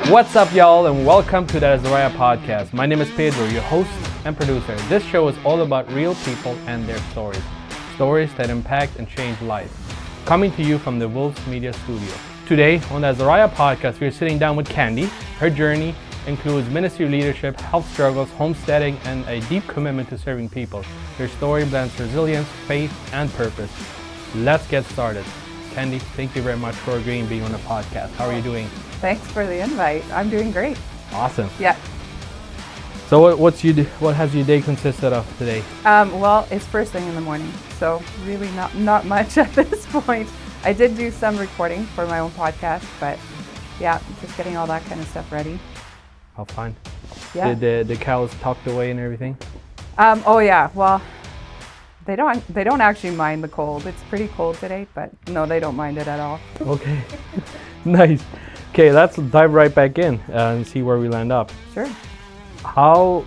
What's up, y'all, and welcome to the Azariah podcast. My name is Pedro, your host and producer. This show is all about real people and their stories. Stories that impact and change lives. Coming to you from the Wolves Media Studio. Today, on the Azariah podcast, we're sitting down with Candy. Her journey includes ministry leadership, health struggles, homesteading, and a deep commitment to serving people. Her story blends resilience, faith, and purpose. Let's get started. Candy, thank you very much for agreeing to be on the podcast. How are you doing? Thanks for the invite. I'm doing great. Awesome. Yeah. So what has your day consisted of today? Well, it's first thing in the morning, so really not much at this point. I did do some recording for my own podcast, but yeah, just getting all that kind of stuff ready. How fun. Yeah. Did the cows tucked away and everything? Oh yeah. Well, they don't actually mind the cold. It's pretty cold today, but no, they don't mind it at all. Okay. Nice. Okay, let's dive right back in and see where we land up. Sure. How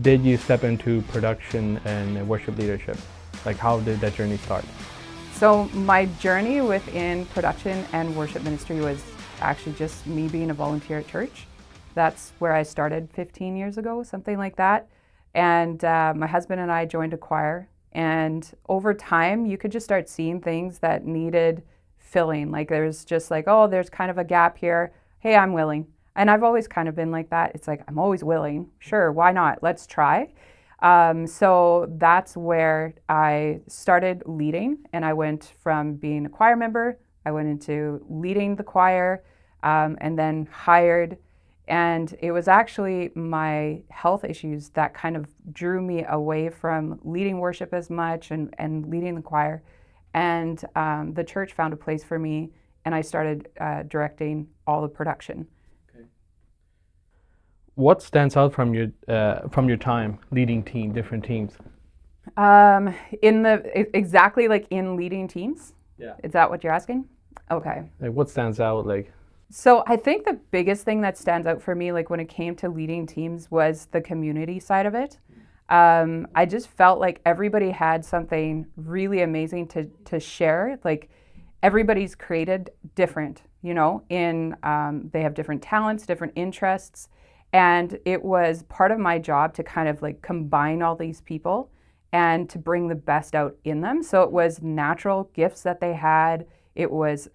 did you step into production and worship leadership? Like, how did that journey start? So my journey within production and worship ministry was actually just me being a volunteer at church. That's where I started 15 years ago, something like that. And my husband and I joined a choir. And over time, you could just start seeing things that needed filling. Like there's just like, oh, there's kind of a gap here. Hey, I'm willing. And I've always kind of been like that. It's like, I'm always willing. Sure, why not? Let's try. So that's where I started leading. And I went from being a choir member, I went into leading the choir, and then hired. And it was actually my health issues that kind of drew me away from leading worship as much and leading the choir. And the church found a place for me, and I started directing all the production. Okay. What stands out from your time leading different teams? Exactly like in leading teams? Yeah. Is that what you're asking? Okay. Like, what stands out like? So I think the biggest thing that stands out for me, like when it came to leading teams, was the community side of it. I just felt like everybody had something really amazing to share. Like everybody's created different, you know, they have different talents, different interests. And it was part of my job to kind of like combine all these people and to bring the best out in them. So it was natural gifts that they had. It was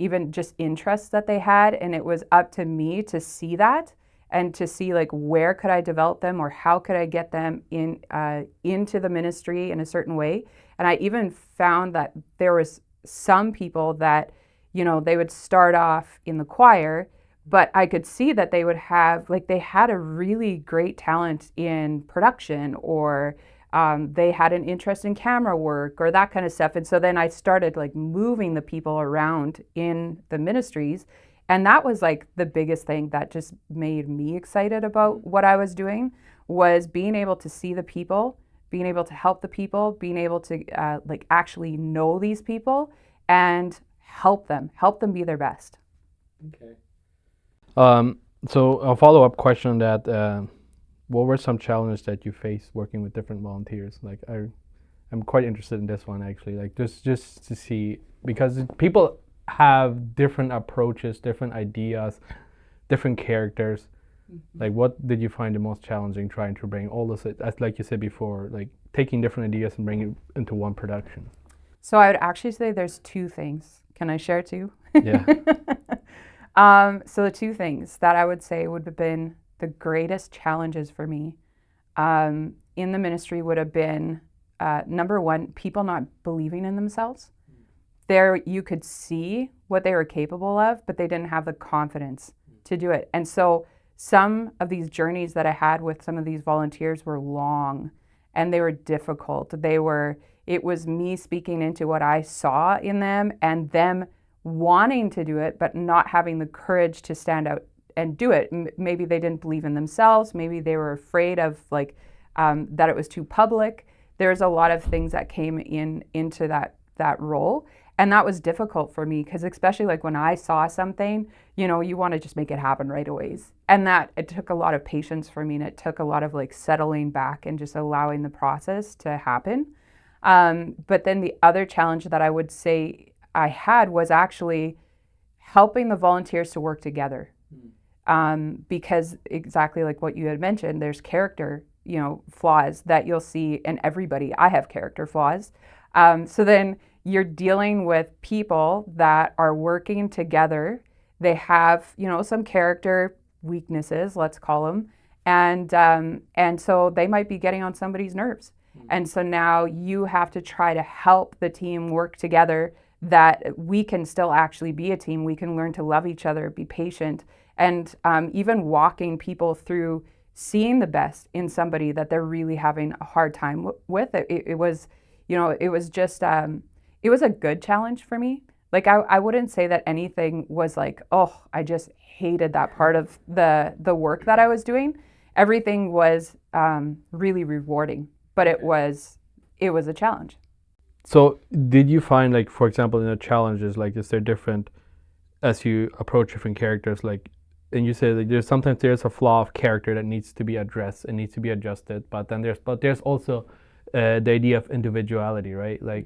even just interests that they had. And it was up to me to see that and to see like where could I develop them or how could I get them into the ministry in a certain way. And I even found that there was some people that, you know, they would start off in the choir, but I could see that they would have, like they had a really great talent in production or they had an interest in camera work or that kind of stuff. And so then I started like moving the people around in the ministries. And that was like the biggest thing that just made me excited about what I was doing, was being able to see the people, being able to help the people, being able to like actually know these people and help them be their best. Okay. So a follow-up question on that, what were some challenges that you faced working with different volunteers? Like I'm quite interested in this one actually, like just to see, because people have different approaches, different ideas, different characters. Mm-hmm. Like what did you find the most challenging trying to bring all this, like you said before, like taking different ideas and bringing it into one production? So I would actually say there's two things. Can I share two? Yeah. So the two things that I would say would have been the greatest challenges for me in the ministry would have been, number one, people not believing in themselves. There you could see what they were capable of, but they didn't have the confidence to do it. And so some of these journeys that I had with some of these volunteers were long and they were difficult. It was me speaking into what I saw in them and them wanting to do it, but not having the courage to stand out and do it. Maybe they didn't believe in themselves. Maybe they were afraid of like that it was too public. There's a lot of things that came into that role. And that was difficult for me because especially like when I saw something, you know, you want to just make it happen right away. And that it took a lot of patience for me, and it took a lot of like settling back and just allowing the process to happen. But then the other challenge that I would say I had was actually helping the volunteers to work together. Because exactly like what you had mentioned, there's character, flaws that you'll see in everybody. I have character flaws. So then you're dealing with people that are working together. They have, some character weaknesses, let's call them. And so they might be getting on somebody's nerves. And so now you have to try to help the team work together, that we can still actually be a team. We can learn to love each other, be patient, and even walking people through seeing the best in somebody that they're really having a hard time with. It was, it was just, it was a good challenge for me. Like I wouldn't say that anything was like, oh, I just hated that part of the work that I was doing. Everything was really rewarding, but it was a challenge. So did you find, like, for example, in the challenges, like, is there different as you approach different characters, like, and you say like sometimes there's a flaw of character that needs to be addressed and needs to be adjusted, but then there's also the idea of individuality, right? Like,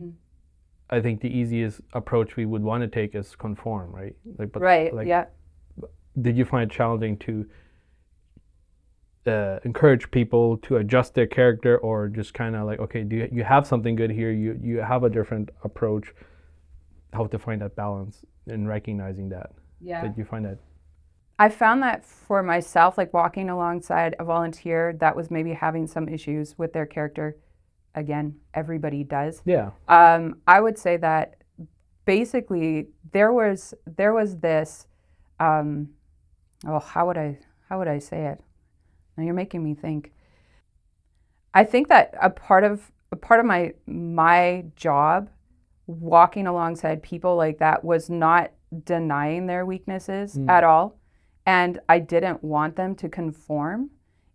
I think the easiest approach we would want to take is conform, right? Like, but right. Like, yeah. Did you find it challenging to encourage people to adjust their character, or just kind of like, okay, do you have something good here? You have a different approach. How to find that balance in recognizing that? Yeah. Did you find that? I found that for myself, like walking alongside a volunteer that was maybe having some issues with their character. Again, everybody does. Yeah. I would say that basically there was this. How would I say it? Now you're making me think. I think that a part of my job, walking alongside people like that, was not denying their weaknesses at all. And I didn't want them to conform.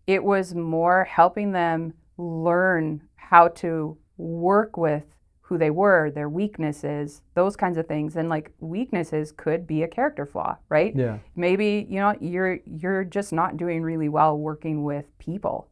It was more helping them learn how to work with who they were, their weaknesses, those kinds of things. And like, weaknesses could be a character flaw, right? Yeah. Maybe, you're just not doing really well working with people.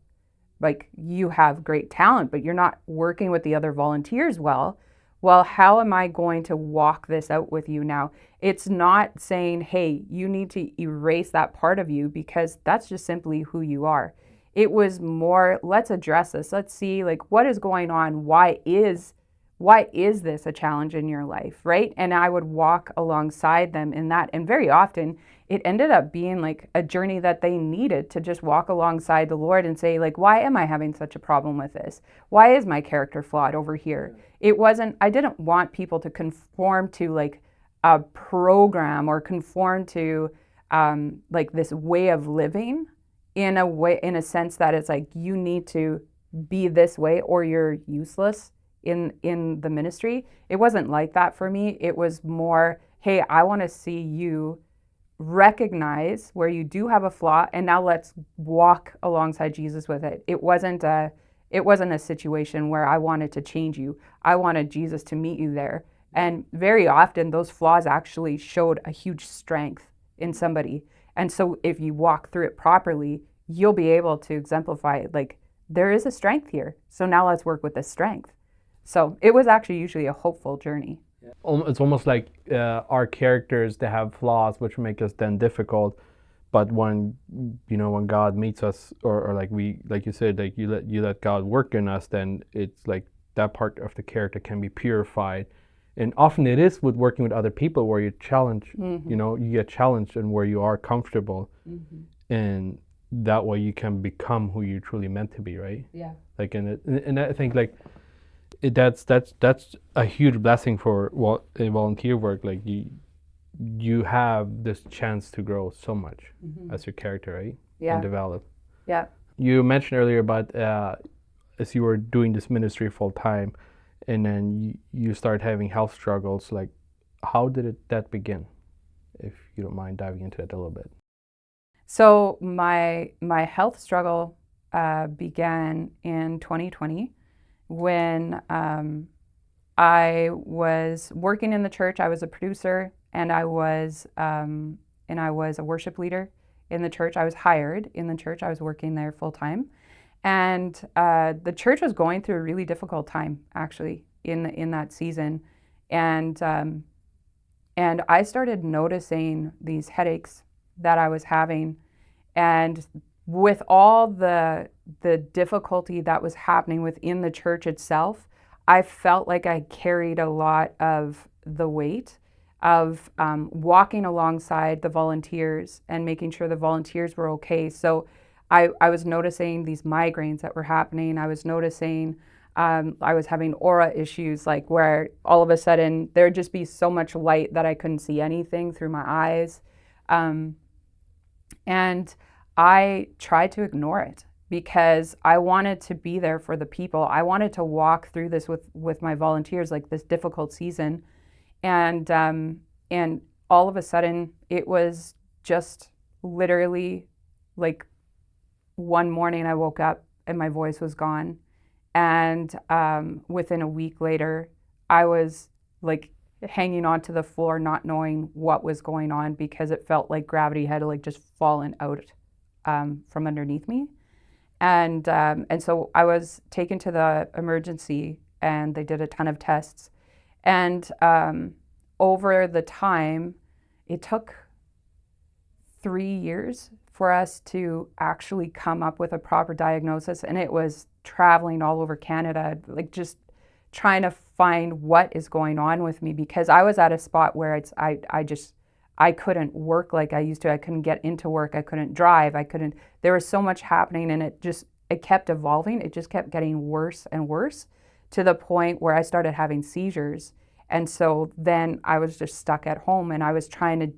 Like, you have great talent, but you're not working with the other volunteers well. Well, how am I going to walk this out with you now? It's not saying, hey, you need to erase that part of you, because that's just simply who you are. It was more, let's address this. Let's see, like, what is going on? Why is this a challenge in your life, right? And I would walk alongside them in that. And very often it ended up being like a journey that they needed to just walk alongside the Lord and say, like, why am I having such a problem with this? Why is my character flawed over here? I didn't want people to conform to like a program or conform to like this way of living in a sense that it's like, you need to be this way or you're useless in the ministry. It wasn't like that for me. It was more, hey, I want to see you recognize where you do have a flaw, and now let's walk alongside Jesus with it. It wasn't a situation where I wanted to change you. I wanted Jesus to meet you there. And very often those flaws actually showed a huge strength in somebody. And so if you walk through it properly, you'll be able to exemplify it. Like, there is a strength here. So now let's work with this strength. So it was actually usually a hopeful journey. It's almost like our characters, they have flaws which make us then difficult. But when God meets us, or like you said, like you let God work in us, then it's like that part of the character can be purified. And often it is with working with other people where you challenge, you get challenged and where you are comfortable. And that way you can become who you truly meant to be, right? Yeah. Like, and I think like that's a huge blessing for volunteer work. Like, you have this chance to grow so much as your character, right? Yeah. And develop. Yeah. You mentioned earlier about as you were doing this ministry full time, and then you start having health struggles. Like, how did that begin? If you don't mind diving into that a little bit. So my health struggle began in 2020 when I was working in the church. I was a producer, and I was a worship leader in the church. I was hired in the church. I was working there full time, and the church was going through a really difficult time actually in that season, and I started noticing these headaches that I was having. And with all the difficulty that was happening within the church itself, I felt like I carried a lot of the weight of walking alongside the volunteers and making sure the volunteers were okay. So I was noticing these migraines that were happening. I was noticing I was having aura issues, like where all of a sudden there'd just be so much light that I couldn't see anything through my eyes. And I tried to ignore it because I wanted to be there for the people. I wanted to walk through this with my volunteers, like this difficult season. And all of a sudden, it was just literally like one morning I woke up and my voice was gone. And within a week later, I was like hanging onto the floor, not knowing what was going on because it felt like gravity had like just fallen out from underneath me. And so I was taken to the emergency and they did a ton of tests. And over the time, it took 3 years for us to actually come up with a proper diagnosis. And it was traveling all over Canada, like just trying to find what is going on with me, because I was at a spot where I couldn't work like I used to. I couldn't get into work. I couldn't drive. There was so much happening, and it kept evolving. It just kept getting worse and worse to the point where I started having seizures. And so then I was just stuck at home, and I was trying to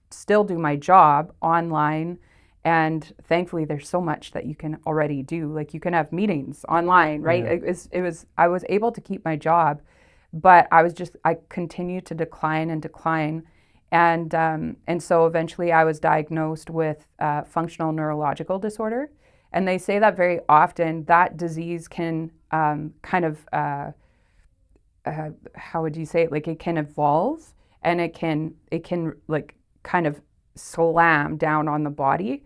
still do my job online. And thankfully, there's so much that you can already do. Like you can have meetings online, right? Yeah. I was able to keep my job, but I continued to decline and decline. And so eventually I was diagnosed with functional neurological disorder. And they say that very often that disease can kind of, how would you say it? Like it can evolve, and it can like kind of slam down on the body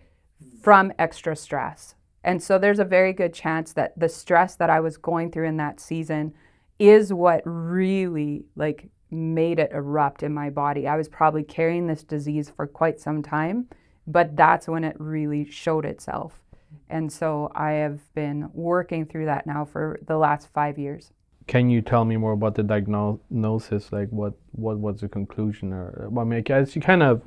from extra stress. And so there's a very good chance that the stress that I was going through in that season is what really like made it erupt in my body. I was probably carrying this disease for quite some time, but that's when it really showed itself. And so I have been working through that now for the last 5 years. Can you tell me more about the diagnosis? Like what was the conclusion? Or well, I mean, I guess you kind of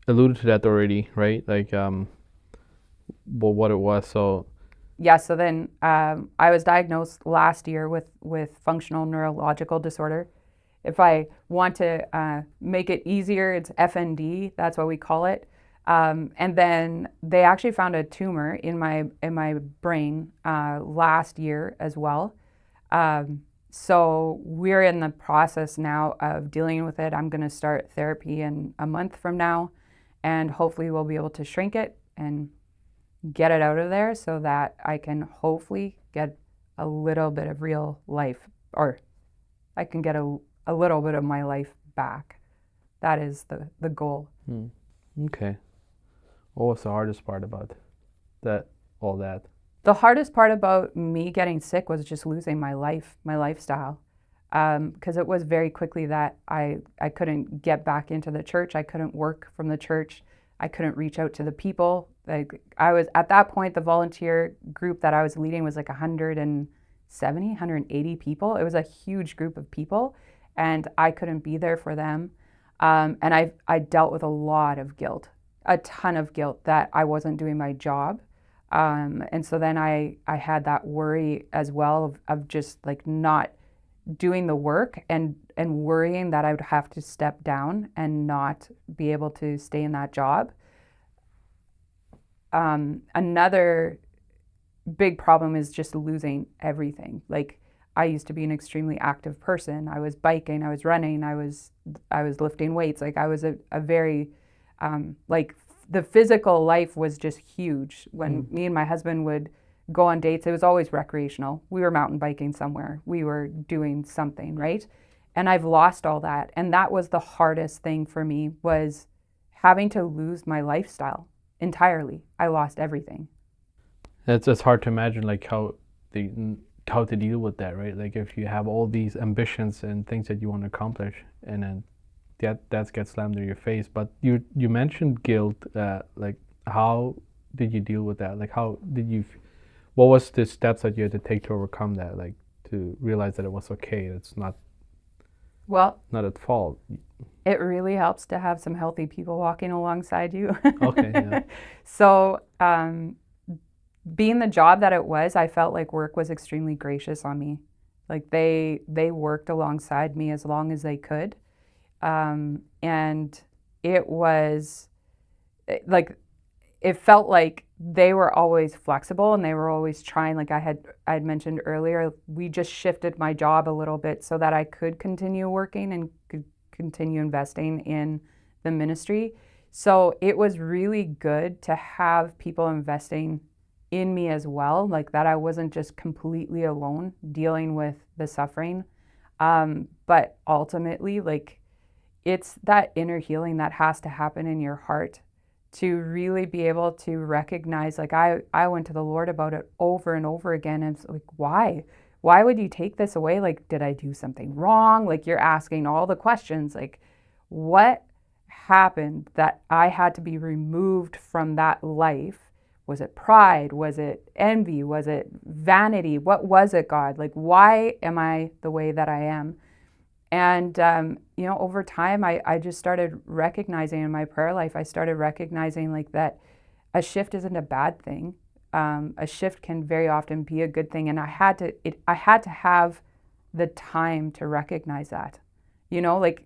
alluded to that already, right? Like what it was. So yeah. So then I was diagnosed last year with functional neurological disorder. If I want to make it easier, it's FND. That's what we call it. And then they actually found a tumor in my brain last year as well. So we're in the process now of dealing with it. I'm going to start therapy in a month from now, and hopefully we'll be able to shrink it and get it out of there so that I can hopefully get a little bit of real life, or I can get a little bit of my life back. That is the goal. Okay. What was the hardest part about all that? The hardest part about me getting sick was just losing my lifestyle. Because it was very quickly that I couldn't get back into the church. I couldn't work from the church. I couldn't reach out to the people. Like I was at that point, the volunteer group that I was leading was like 170, 180 people. It was a huge group of people, and I couldn't be there for them. And I dealt with a lot of guilt, a ton of guilt that I wasn't doing my job. And so then I had that worry as well of just like not doing the work and worrying that I would have to step down and not be able to stay in that job. Another big problem is just losing everything. Like I used to be an extremely active person. I was biking, I was running, I was lifting weights. Like I was a very, like the physical life was just huge. When me and my husband would go on dates, it was always recreational. We were mountain biking somewhere. We were doing something, right? And I've lost all that. And that was the hardest thing for me, was having to lose my lifestyle entirely. I lost everything. It's hard to imagine like how to deal with that, right? Like if you have all these ambitions and things that you want to accomplish, and then that gets slammed in your face. But you mentioned guilt. Like, how did you deal with that? Like, how did you? What was the steps that you had to take to overcome that? Like, to realize that it was okay. It's Well, not at fault. it really helps to have some healthy people walking alongside you. Okay. Yeah. So, being the job that it was, I felt like work was extremely gracious on me. Like they worked alongside me as long as they could, and it was like it felt like they were always flexible and they were always trying. Like I'd mentioned earlier, we just shifted my job a little bit so that I could continue working and could continue investing in the ministry. So it was really good to have people investing in me as well, like that I wasn't just completely alone dealing with the suffering. But ultimately, like it's that inner healing that has to happen in your heart to really be able to recognize, like I went to the Lord about it over and over again. And it's like, why? Why would you take this away? Like, did I do something wrong? Like you're asking all the questions, like what happened that I had to be removed from that life? Was it pride? Was it envy? Was it vanity? What was it, God? Like, why am I the way that I am? And, over time, I just started recognizing in my prayer life, I started recognizing like that a shift isn't a bad thing. A shift can very often be a good thing. And I had to have the time to recognize that, like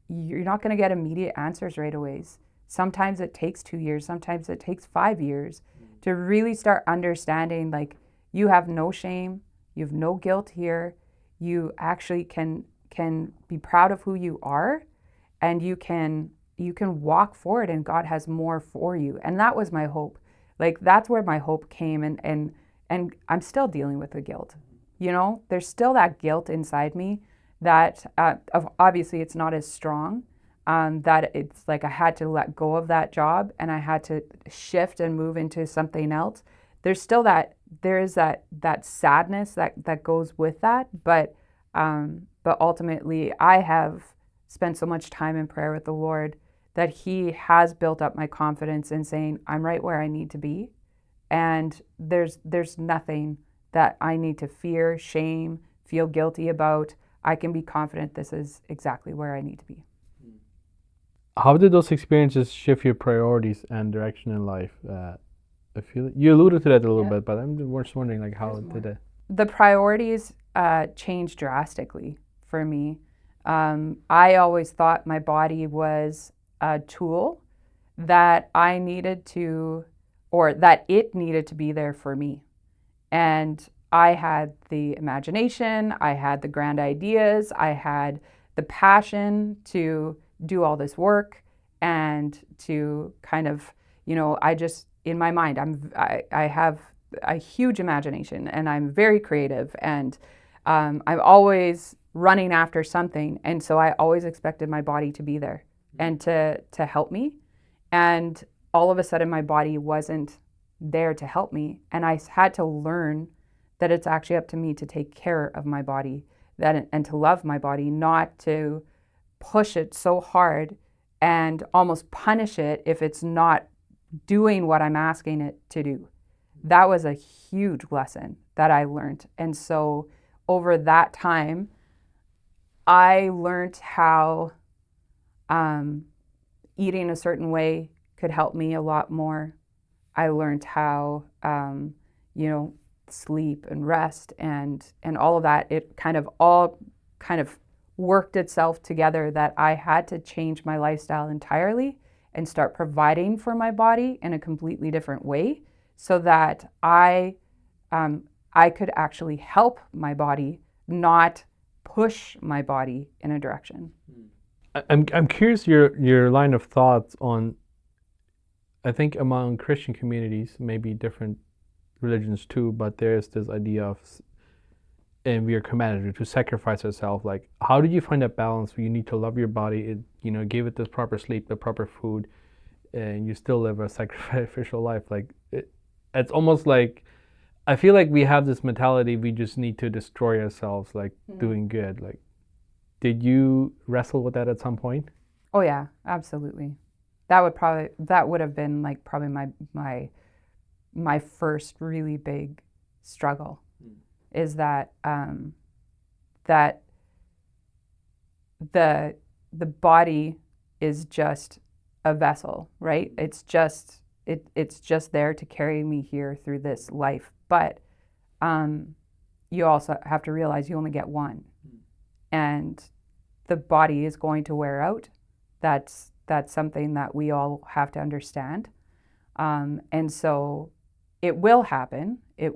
you're not going to get immediate answers right away. Sometimes it takes 2 years, sometimes it takes 5 years to really start understanding, like, you have no shame, you have no guilt here. You actually can be proud of who you are, and you can walk forward, and God has more for you. And that was my hope. Like, that's where my hope came, and I'm still dealing with the guilt. There's still that guilt inside me that obviously it's not as strong. That it's like I had to let go of that job and I had to shift and move into something else. There's still that sadness that goes with that, but ultimately I have spent so much time in prayer with the Lord that He has built up my confidence in saying I'm right where I need to be, and there's nothing that I need to fear, shame, feel guilty about. I can be confident this is exactly where I need to be. How did those experiences shift your priorities and direction in life? I feel you alluded to that a little bit, but I'm just wondering, like, how did it? The priorities changed drastically for me. I always thought my body was a tool that I needed to, or that it needed to be there for me. And I had the imagination, I had the grand ideas, I had the passion to do all this work and to kind of, I just, in my mind, I have a huge imagination and I'm very creative, and I'm always running after something. And so I always expected my body to be there and to help me. And all of a sudden my body wasn't there to help me. And I had to learn that it's actually up to me to take care of my body, and to love my body, not to push it so hard and almost punish it if it's not doing what I'm asking it to do. That was a huge lesson that I learned. And so over that time, I learned how eating a certain way could help me a lot more. I learned how, sleep and rest and all of that. It all worked itself together, that I had to change my lifestyle entirely and start providing for my body in a completely different way, so that I could actually help my body, not push my body in a direction. I'm curious your line of thoughts on, I think among Christian communities, maybe different religions too, but there's this idea of, and we are commanded to sacrifice ourselves. Like, how did you find that balance where you need to love your body, give it the proper sleep, the proper food, and you still live a sacrificial life? Like, it's almost like, I feel like we have this mentality we just need to destroy ourselves, like doing good. Like, did you wrestle with that at some point? Oh yeah, absolutely. That would have been like probably my first really big struggle, is that that the body is just a vessel, right? It's just there to carry me here through this life. But you also have to realize you only get one, and the body is going to wear out. That's something that we all have to understand. And so it will happen. It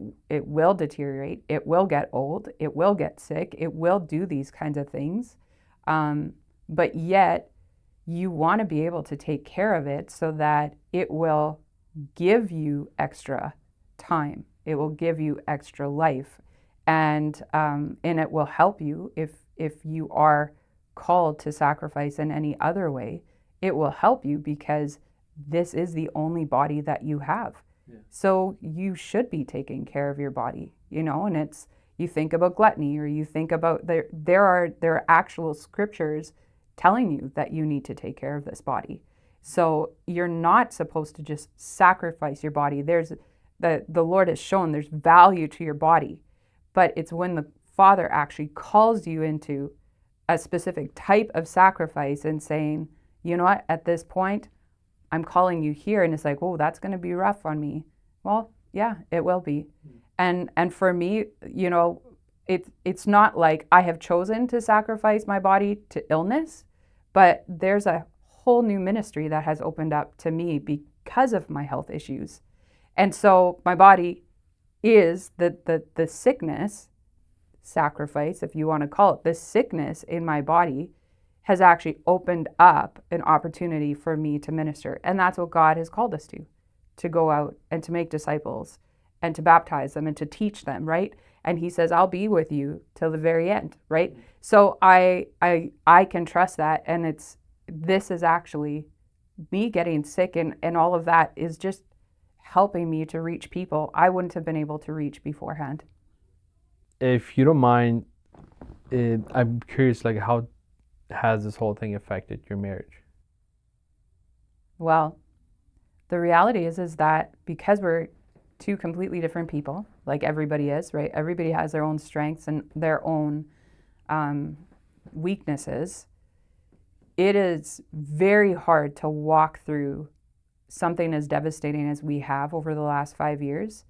will deteriorate. It will get old. It will get sick. It will do these kinds of things. But yet, you want to be able to take care of it so that it will give you extra time. It will give you extra life, and it will help you if you are called to sacrifice in any other way. It will help you because this is the only body that you have. Yeah. So you should be taking care of your body, and you think about gluttony, or you think about there are actual scriptures telling you that you need to take care of this body. So you're not supposed to just sacrifice your body. There's the Lord has shown there's value to your body, but it's when the Father actually calls you into a specific type of sacrifice and saying, you know what, at this point, I'm calling you here. And it's like, oh, that's going to be rough on me. Well, yeah, it will be. And for me, it's not like I have chosen to sacrifice my body to illness, but there's a whole new ministry that has opened up to me because of my health issues. And so my body is the sickness sacrifice, if you want to call it, the sickness in my body has actually opened up an opportunity for me to minister. And that's what God has called us to go out and to make disciples and to baptize them and to teach them, right? And he says, I'll be with you till the very end, right? So I can trust that. And this is actually me getting sick, and all of that is just helping me to reach people I wouldn't have been able to reach beforehand. If you don't mind, I'm curious, like, how has this whole thing affected your marriage? Well, the reality is that because we're two completely different people, like everybody is, right? Everybody has their own strengths and their own weaknesses. It is very hard to walk through something as devastating as we have over the last 5 years.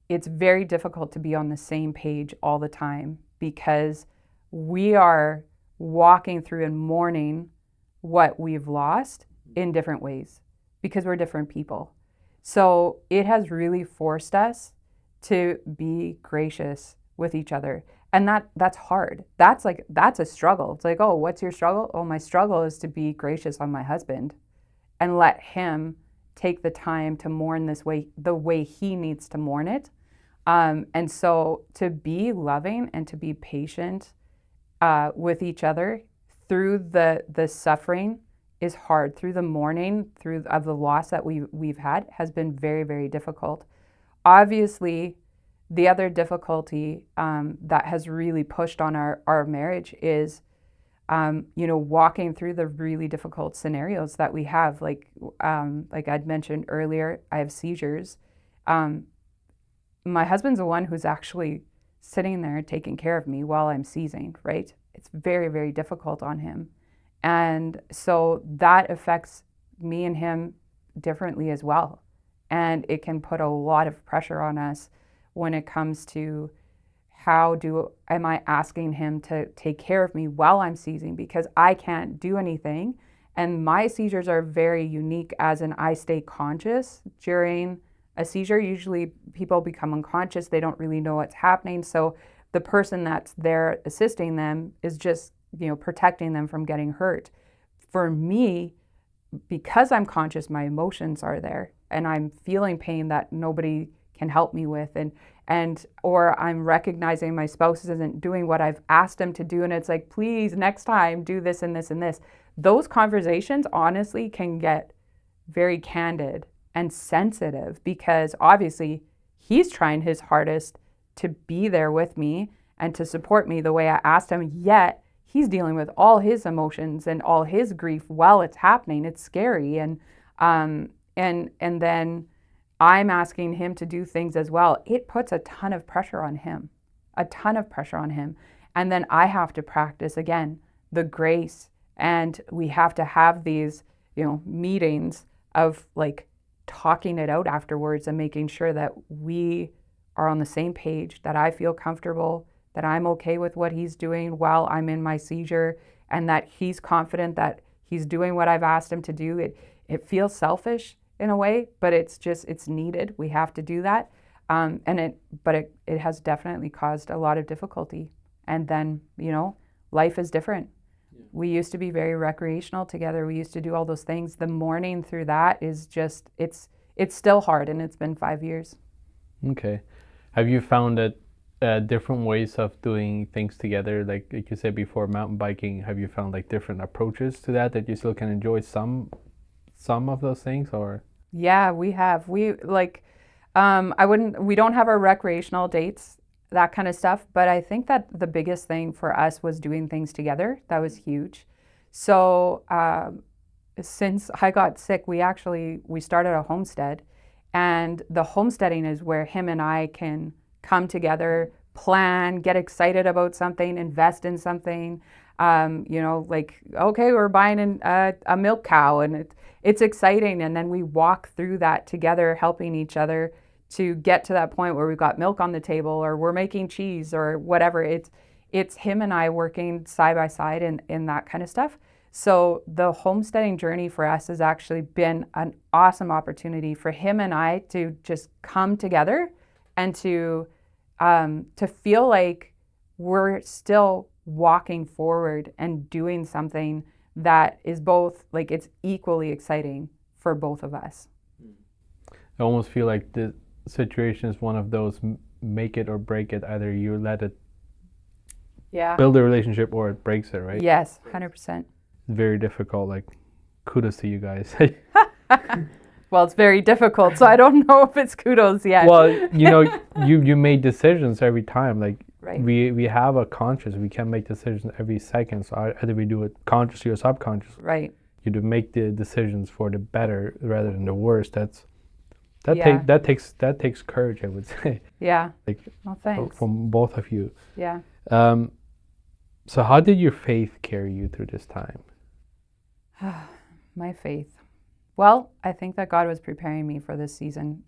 It's very difficult to be on the same page all the time because we are walking through and mourning what we've lost in different ways because we're different people. So it has really forced us to be gracious with each other. And that's hard. That's a struggle. It's like, oh, what's your struggle? Oh, my struggle is to be gracious on my husband and let him take the time to mourn this way, the way he needs to mourn it. And so to be loving and to be patient with each other through the suffering is hard. Through the mourning, of the loss that we've had has been very, very difficult. Obviously, the other difficulty that has really pushed on our marriage is, walking through the really difficult scenarios that we have. Like I'd mentioned earlier, I have seizures. My husband's the one who's actually sitting there taking care of me while I'm seizing, right? It's very, very difficult on him. And so that affects me and him differently as well. And it can put a lot of pressure on us when it comes to am I asking him to take care of me while I'm seizing, because I can't do anything. And my seizures are very unique, as in I stay conscious during a seizure. Usually people become unconscious. They don't really know what's happening. So the person that's there assisting them is just, protecting them from getting hurt. For me, because I'm conscious, my emotions are there and I'm feeling pain that nobody can help me with, or I'm recognizing my spouse isn't doing what I've asked him to do, and it's like, please, next time do this and this and this. Those conversations honestly can get very candid and sensitive, because obviously he's trying his hardest to be there with me and to support me the way I asked him, yet he's dealing with all his emotions and all his grief while it's happening. It's scary. And then I'm asking him to do things as well. It puts a ton of pressure on him, And then I have to practice again, the grace. And we have to have these, meetings of like talking it out afterwards and making sure that we are on the same page, that I feel comfortable, that I'm okay with what he's doing while I'm in my seizure, and that he's confident that he's doing what I've asked him to do. It feels selfish in a way, but it's needed. We have to do that. But it has definitely caused a lot of difficulty. And then, life is different. Yeah. We used to be very recreational together. We used to do all those things. The mourning through that is just, it's still hard, and it's been 5 years. Okay. Have you found that different ways of doing things together, like you said before, mountain biking, have you found like different approaches to that you still can enjoy some of those things? Or yeah, we have. We like we don't have our recreational dates, that kind of stuff, but I think that the biggest thing for us was doing things together. That was huge. So since I got sick, we started a homestead, and the homesteading is where him and I can come together, plan, get excited about something, invest in something. Like, okay, we're buying a milk cow, and it's exciting. And then we walk through that together, helping each other to get to that point where we've got milk on the table, or we're making cheese, or whatever. It's him and I working side by side in that kind of stuff. So the homesteading journey for us has actually been an awesome opportunity for him and I to just come together and to feel like we're still walking forward and doing something that is both, like, it's equally exciting for both of us. I almost feel like the situation is one of those make it or break it. Either you let it build a relationship or it breaks it, right? Yes, 100%. Very difficult. Like, kudos to you guys. Well, it's very difficult, so I don't know if it's kudos yet. Well, you made decisions every time. Like, right. we have a conscience. We can make decisions every second. So either we do it consciously or subconsciously. Right. You do make the decisions for the better rather than the worse. That takes courage, I would say. Yeah. Like, well, thanks. From both of you. Yeah. So how did your faith carry you through this time? My faith. Well, I think that God was preparing me for this season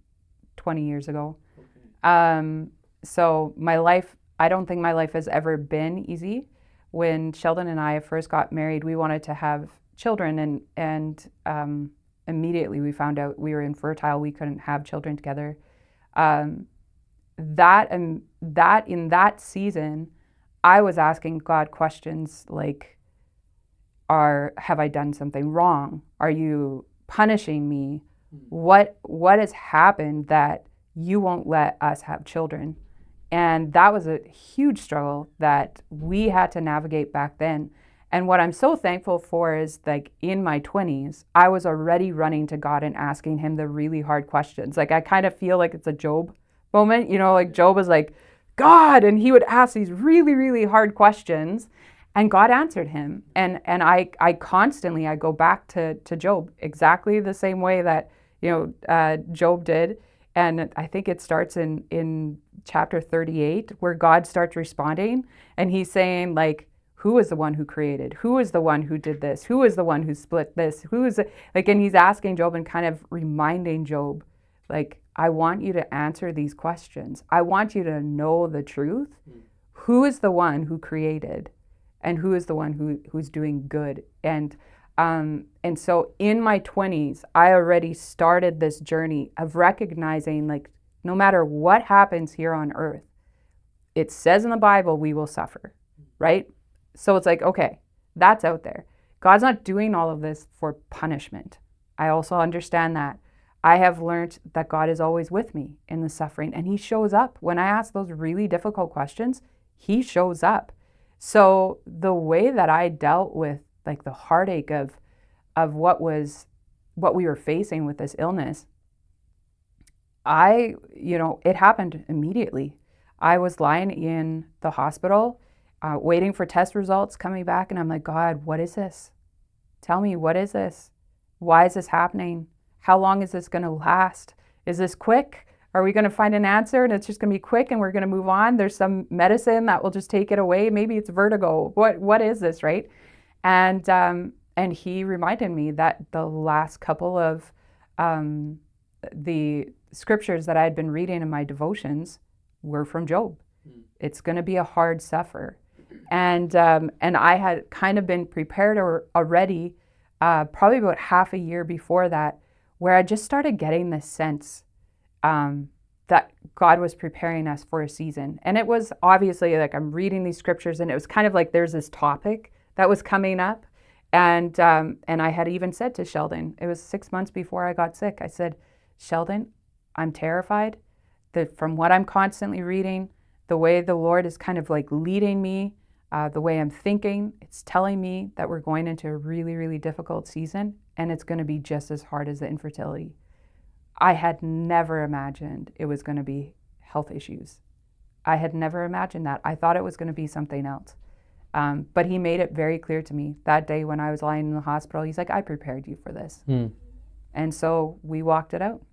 20 years ago. Okay. So my life, I don't think my life has ever been easy. When Sheldon and I first got married, we wanted to have children, and immediately we found out we were infertile. We couldn't have children together. That in that season, I was asking God questions like, have I done something wrong? Are you punishing me? What has happened that you won't let us have children? And that was a huge struggle that we had to navigate back then. And what I'm so thankful for is, like, in my 20s, I was already running to God and asking him the really hard questions. Like, I kind of feel like it's a Job moment, like Job was like, God, and he would ask these really, really hard questions, and God answered him. And I constantly go back to Job exactly the same way that Job did. And I think it starts in chapter 38 where God starts responding, and he's saying, like, who is the one who created? Who is the one who did this? Who is the one who split this? Who is it? Like, and he's asking Job and kind of reminding Job, like, I want you to answer these questions. I want you to know the truth. Who is the one who created, and who is the one who's doing good? And so in my 20s, I already started this journey of recognizing, like, no matter what happens here on earth, it says in the Bible, we will suffer, right? So it's like, okay, that's out there. God's not doing all of this for punishment. I also understand that. I have learned that God is always with me in the suffering, and he shows up. When I ask those really difficult questions, he shows up. So the way that I dealt with, like, the heartache of what we were facing with this illness, it happened immediately. I was lying in the hospital, waiting for test results coming back. And I'm like, God, what is this? Tell me, what is this? Why is this happening? How long is this going to last? Is this quick? Are we going to find an answer and it's just going to be quick and we're going to move on? There's some medicine that will just take it away. Maybe it's vertigo. What is this, right? And he reminded me that the last couple of the scriptures that I had been reading in my devotions were from Job. It's going to be a hard suffer. And I had kind of been prepared already, probably about half a year before that, where I just started getting this sense that God was preparing us for a season. And it was obviously like I'm reading these scriptures and it was kind of like there's this topic that was coming up. And I had even said to Sheldon, it was 6 months before I got sick, I said, Sheldon, I'm terrified that from what I'm constantly reading, the way the Lord is kind of like leading me, the way I'm thinking, it's telling me that we're going into a really, really difficult season and it's going to be just as hard as the infertility. I had never imagined it was going to be health issues. I had never imagined that. I thought it was going to be something else. But he made it very clear to me that day when I was lying in the hospital. He's like, I prepared you for this. And so we walked it out.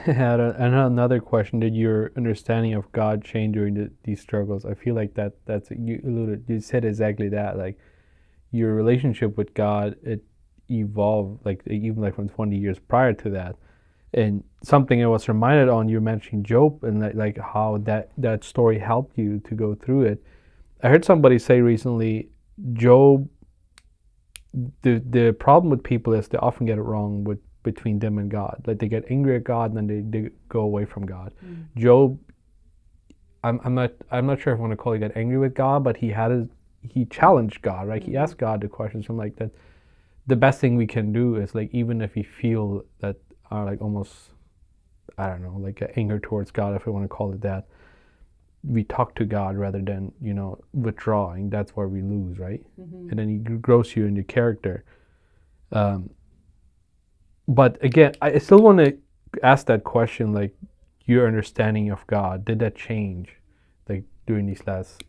I had another question. Did your understanding of God change during these struggles? I feel like that's you said exactly that. Like your relationship with God, it evolved even from 20 years prior to that. And something I was reminded on, you mentioned Job and like how that story helped you to go through it. I heard somebody say recently, Job, the problem with people is they often get it wrong between them and God. Like they get angry at God and then they go away from God. Job, I'm not sure if I want to call it get angry with God, but he challenged God, right? He asked God the questions from like that. The best thing we can do is like, even if we feel that like almost, I don't know, like anger towards God, if I want to call it that, we talk to God rather than, withdrawing. That's where we lose, right? And then he grows you in your character. But again, I still want to ask that question, like your understanding of God, did that change like during these last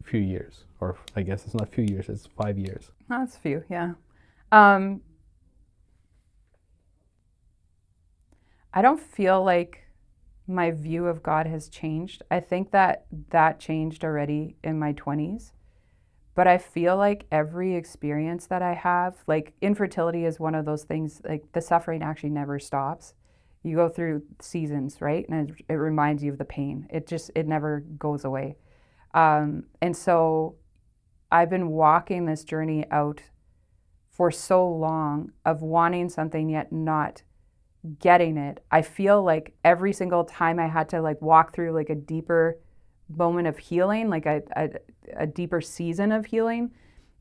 few years? Or I guess it's not few years, it's 5 years. That's a few, yeah. I don't feel like my view of God has changed. I think that changed already in my 20s. But I feel like every experience that I have, like infertility is one of those things, like the suffering actually never stops. You go through seasons, right? And it reminds you of the pain. It never goes away. And so I've been walking this journey out for so long of wanting something yet not getting it. I feel like every single time I had to like walk through like a deeper moment of healing, like a deeper season of healing,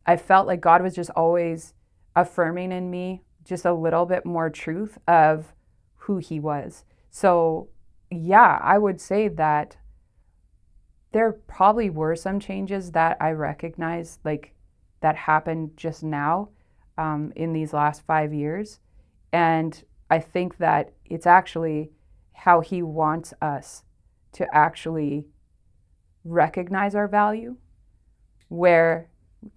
I felt like God was just always affirming in me just a little bit more truth of who he was. So yeah, I would say that there probably were some changes that I recognized like that happened just now in these last 5 years. And I think that it's actually how he wants us to actually recognize our value, where,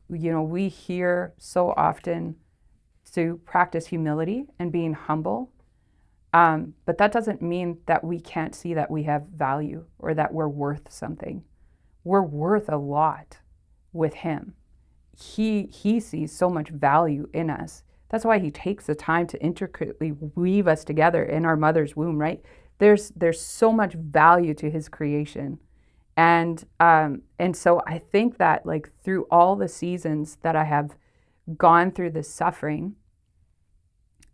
we hear so often to practice humility and being humble. But that doesn't mean that we can't see that we have value or that we're worth something. We're worth a lot with him. He sees so much value in us. That's why he takes the time to intricately weave us together in our mother's womb, right? There's so much value to his creation. And so I think that like through all the seasons that I have gone through this suffering,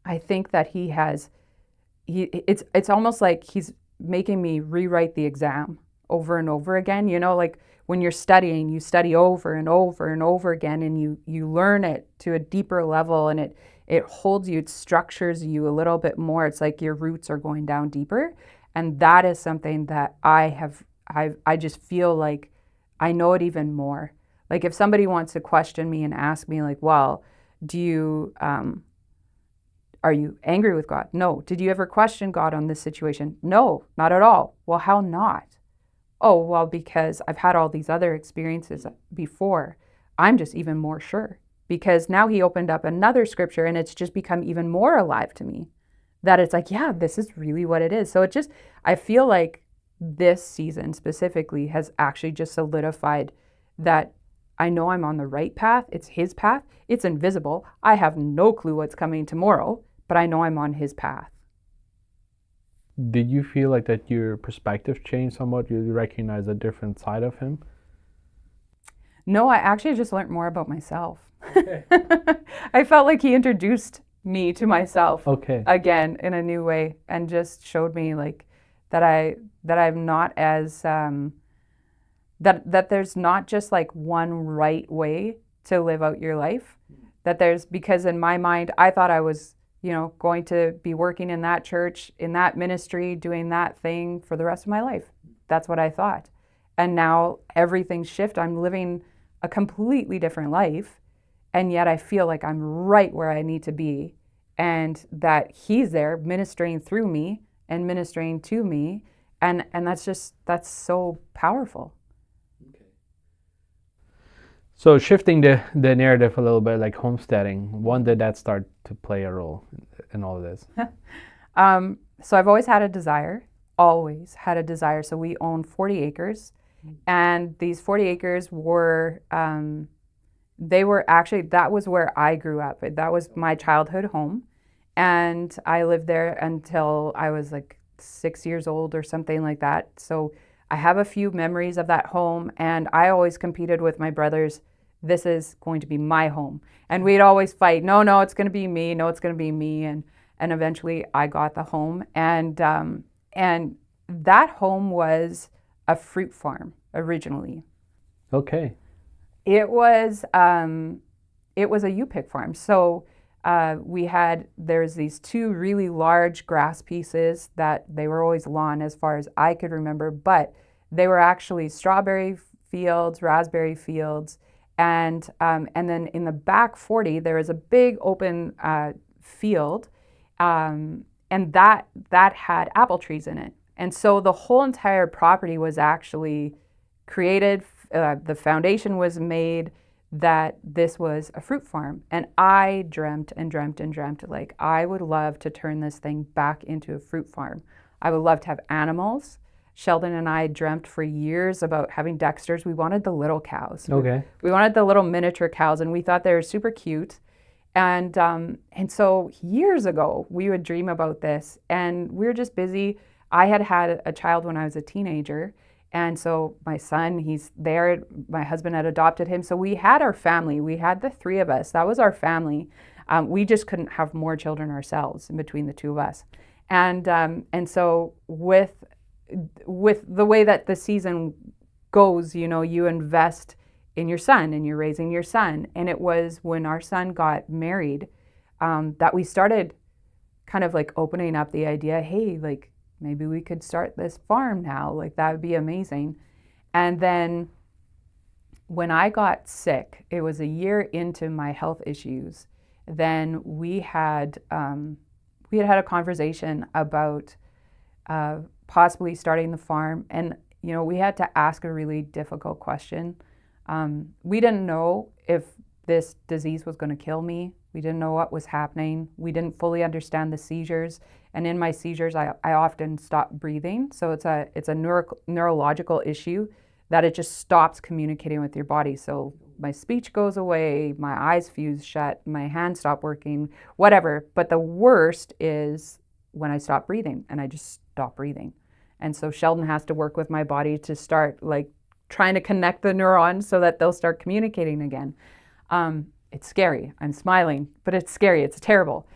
I think that it's almost like he's making me rewrite the exam over and over again. Like when you're studying, you study over and over and over again, and you learn it to a deeper level, and it holds you, it structures you a little bit more. It's like your roots are going down deeper. And that is something that I just feel like I know it even more. Like if somebody wants to question me and ask me like, well, are you angry with God? No. Did you ever question God on this situation? No, not at all. Well, how not? oh, well, because I've had all these other experiences before, I'm just even more sure. Because now he opened up another scripture and it's just become even more alive to me that it's like, yeah, this is really what it is. So it just, I feel like this season specifically has actually just solidified that I know I'm on the right path. It's his path. It's invisible. I have no clue what's coming tomorrow, but I know I'm on his path. Did you feel like that your perspective changed somewhat? You recognize a different side of him? No, I actually just learned more about myself. Okay. I felt like he introduced me to myself Okay. again in a new way and just showed me like that I'm not as that there's not just like one right way to live out your life. That there's, because in my mind I thought I was, going to be working in that church, in that ministry, doing that thing for the rest of my life. That's what I thought. And now everything's shifted. I'm living a completely different life. And yet I feel like I'm right where I need to be. And that he's there ministering through me and ministering to me. And that's so powerful. Okay. So shifting the narrative a little bit, like homesteading, when did that start to play a role in all of this? So I've always had a desire, So we own 40 acres. And these 40 acres were, that was where I grew up. That was my childhood home. And I lived there until I was like 6 years old or something like that. So I have a few memories of that home, and I always competed with my brothers. This is going to be my home. And we'd always fight. No, it's going to be me. No, it's going to be me. And eventually I got the home. And that home was a fruit farm originally. Okay. It was a U-pick farm. So there's these two really large grass pieces that they were always lawn as far as I could remember, but they were actually strawberry fields, raspberry fields, and then in the back 40 there is a big open field, and that had apple trees in it. And so the whole entire property was actually created. The foundation was made that this was a fruit farm. And I dreamt like I would love to turn this thing back into a fruit farm. I would love to have animals. Sheldon and I dreamt for years about having Dexters. We wanted the little cows. Okay. We wanted the little miniature cows, and we thought they were super cute. And so years ago, we would dream about this, and we were just busy. I had a child when I was a teenager. And so my son, he's there. My husband had adopted him. So we had our family. We had the three of us. That was our family. We just couldn't have more children ourselves in between the two of us. And so with the way that the season goes, you invest in your son and you're raising your son. And it was when our son got married that we started kind of like opening up the idea, hey, like, maybe we could start this farm now. Like, that would be amazing. And then when I got sick, it was a year into my health issues. Then we had a conversation about possibly starting the farm. And, we had to ask a really difficult question. We didn't know if this disease was going to kill me. We didn't know what was happening. We didn't fully understand the seizures. And in my seizures, I often stop breathing. So it's a neurological issue that it just stops communicating with your body. So my speech goes away, my eyes fuse shut, my hands stop working, whatever. But the worst is when I stop breathing, and I just stop breathing. And so Sheldon has to work with my body to start like trying to connect the neurons so that they'll start communicating again. It's scary. I'm smiling, but it's scary. It's terrible.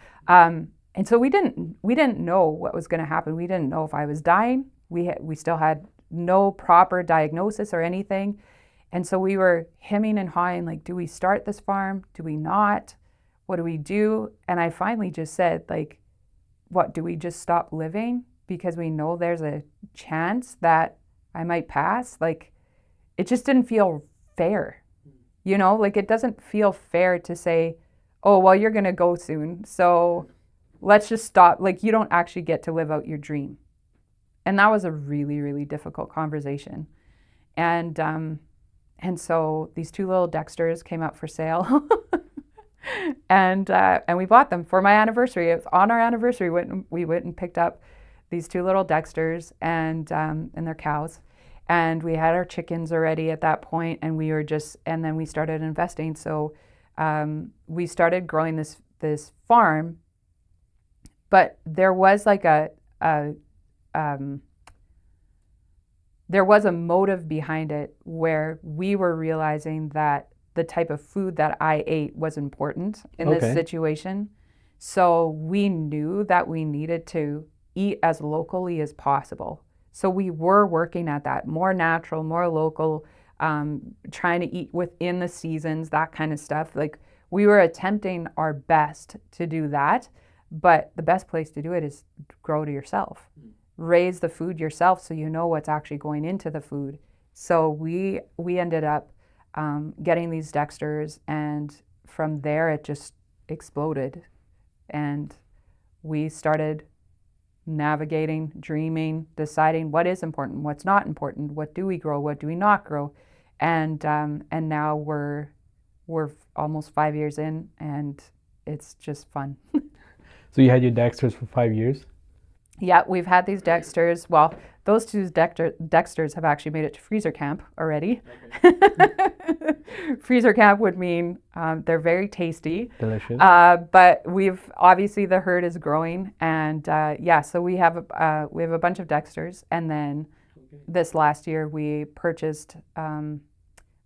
And so we didn't know what was going to happen. We didn't know if I was dying. We still had no proper diagnosis or anything. And so we were hemming and hawing, like, do we start this farm? Do we not? What do we do? And I finally just said, like, what, do we just stop living because we know there's a chance that I might pass? Like, it just didn't feel fair. Like, it doesn't feel fair to say, oh, well, you're going to go soon, so let's just stop. Like, you don't actually get to live out your dream. And that was a really, really difficult conversation. And so these two little Dexters came up for sale. And we bought them for my anniversary. It was on our anniversary. We went and picked up these two little Dexters and their cows. And we had our chickens already at that point, and then we started investing. So we started growing this farm, but there was like there was a motive behind it where we were realizing that the type of food that I ate was important in this situation. So we knew that we needed to eat as locally as possible. So we were working at that, more natural, more local, trying to eat within the seasons, that kind of stuff. Like we were attempting our best to do that, but the best place to do it is grow to yourself. Raise the food yourself so you know what's actually going into the food. So we ended up getting these Dexters, and from there it just exploded. And we started navigating, dreaming, deciding what is important, what's not important, what do we grow, what do we not grow. And now we're almost 5 years in, and it's just fun. So you had your Dexters for 5 years? Yeah, we've had these Dexters. Well, those two Dexters have actually made it to freezer camp already. Okay. Freezer camp would mean they're very tasty. Delicious. But obviously the herd is growing, and so we have a bunch of Dexters, and then this last year we purchased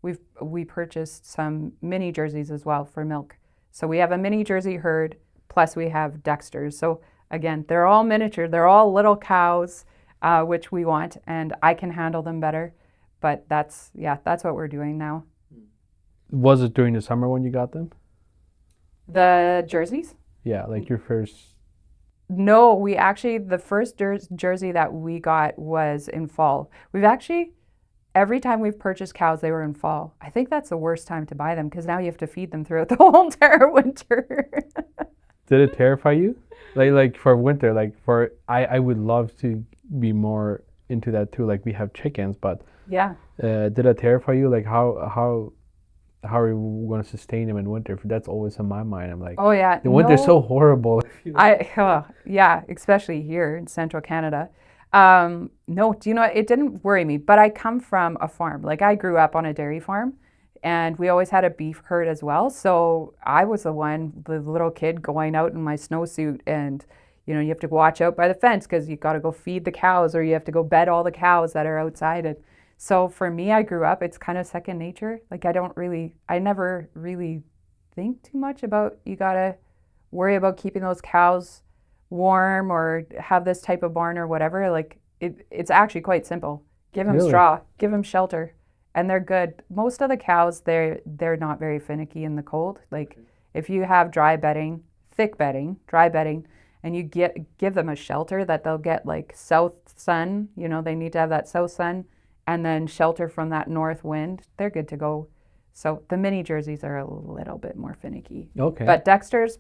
we purchased some mini jerseys as well for milk. So we have a mini Jersey herd, plus we have Dexters. So again, they're all miniature. They're all little cows, which we want, and I can handle them better. But that's what we're doing now. Was it during the summer when you got them? The jerseys? Yeah, like your first... No, the first jersey that we got was in fall. Every time we've purchased cows, they were in fall. I think that's the worst time to buy them, because now you have to feed them throughout the whole entire winter. Did it terrify you? Like for winter, I would love to be more into that too. Like we have chickens, but yeah. Did it terrify you? Like how are we going to sustain them in winter? That's always in my mind. I'm like, oh yeah, the winter's so horrible. Yeah, especially here in central Canada. No, do you know, it didn't worry me, but I come from a farm. Like I grew up on a dairy farm, and we always had a beef herd as well. So I was the little kid going out in my snowsuit, and you have to watch out by the fence because you got to go feed the cows, or you have to go bed all the cows that are outside. And so for me, I grew up, it's kind of second nature. Like I never really think too much about, you got to worry about keeping those cows warm or have this type of barn or whatever. Like it's actually quite simple. Give them straw, give them shelter, and they're good. Most of the cows, they're not very finicky in the cold. Like if you have dry bedding, and you give them a shelter that they'll get, like south sun, they need to have that south sun, and then shelter from that north wind, they're good to go. So the mini jerseys are a little bit more finicky. Okay. But Dexters,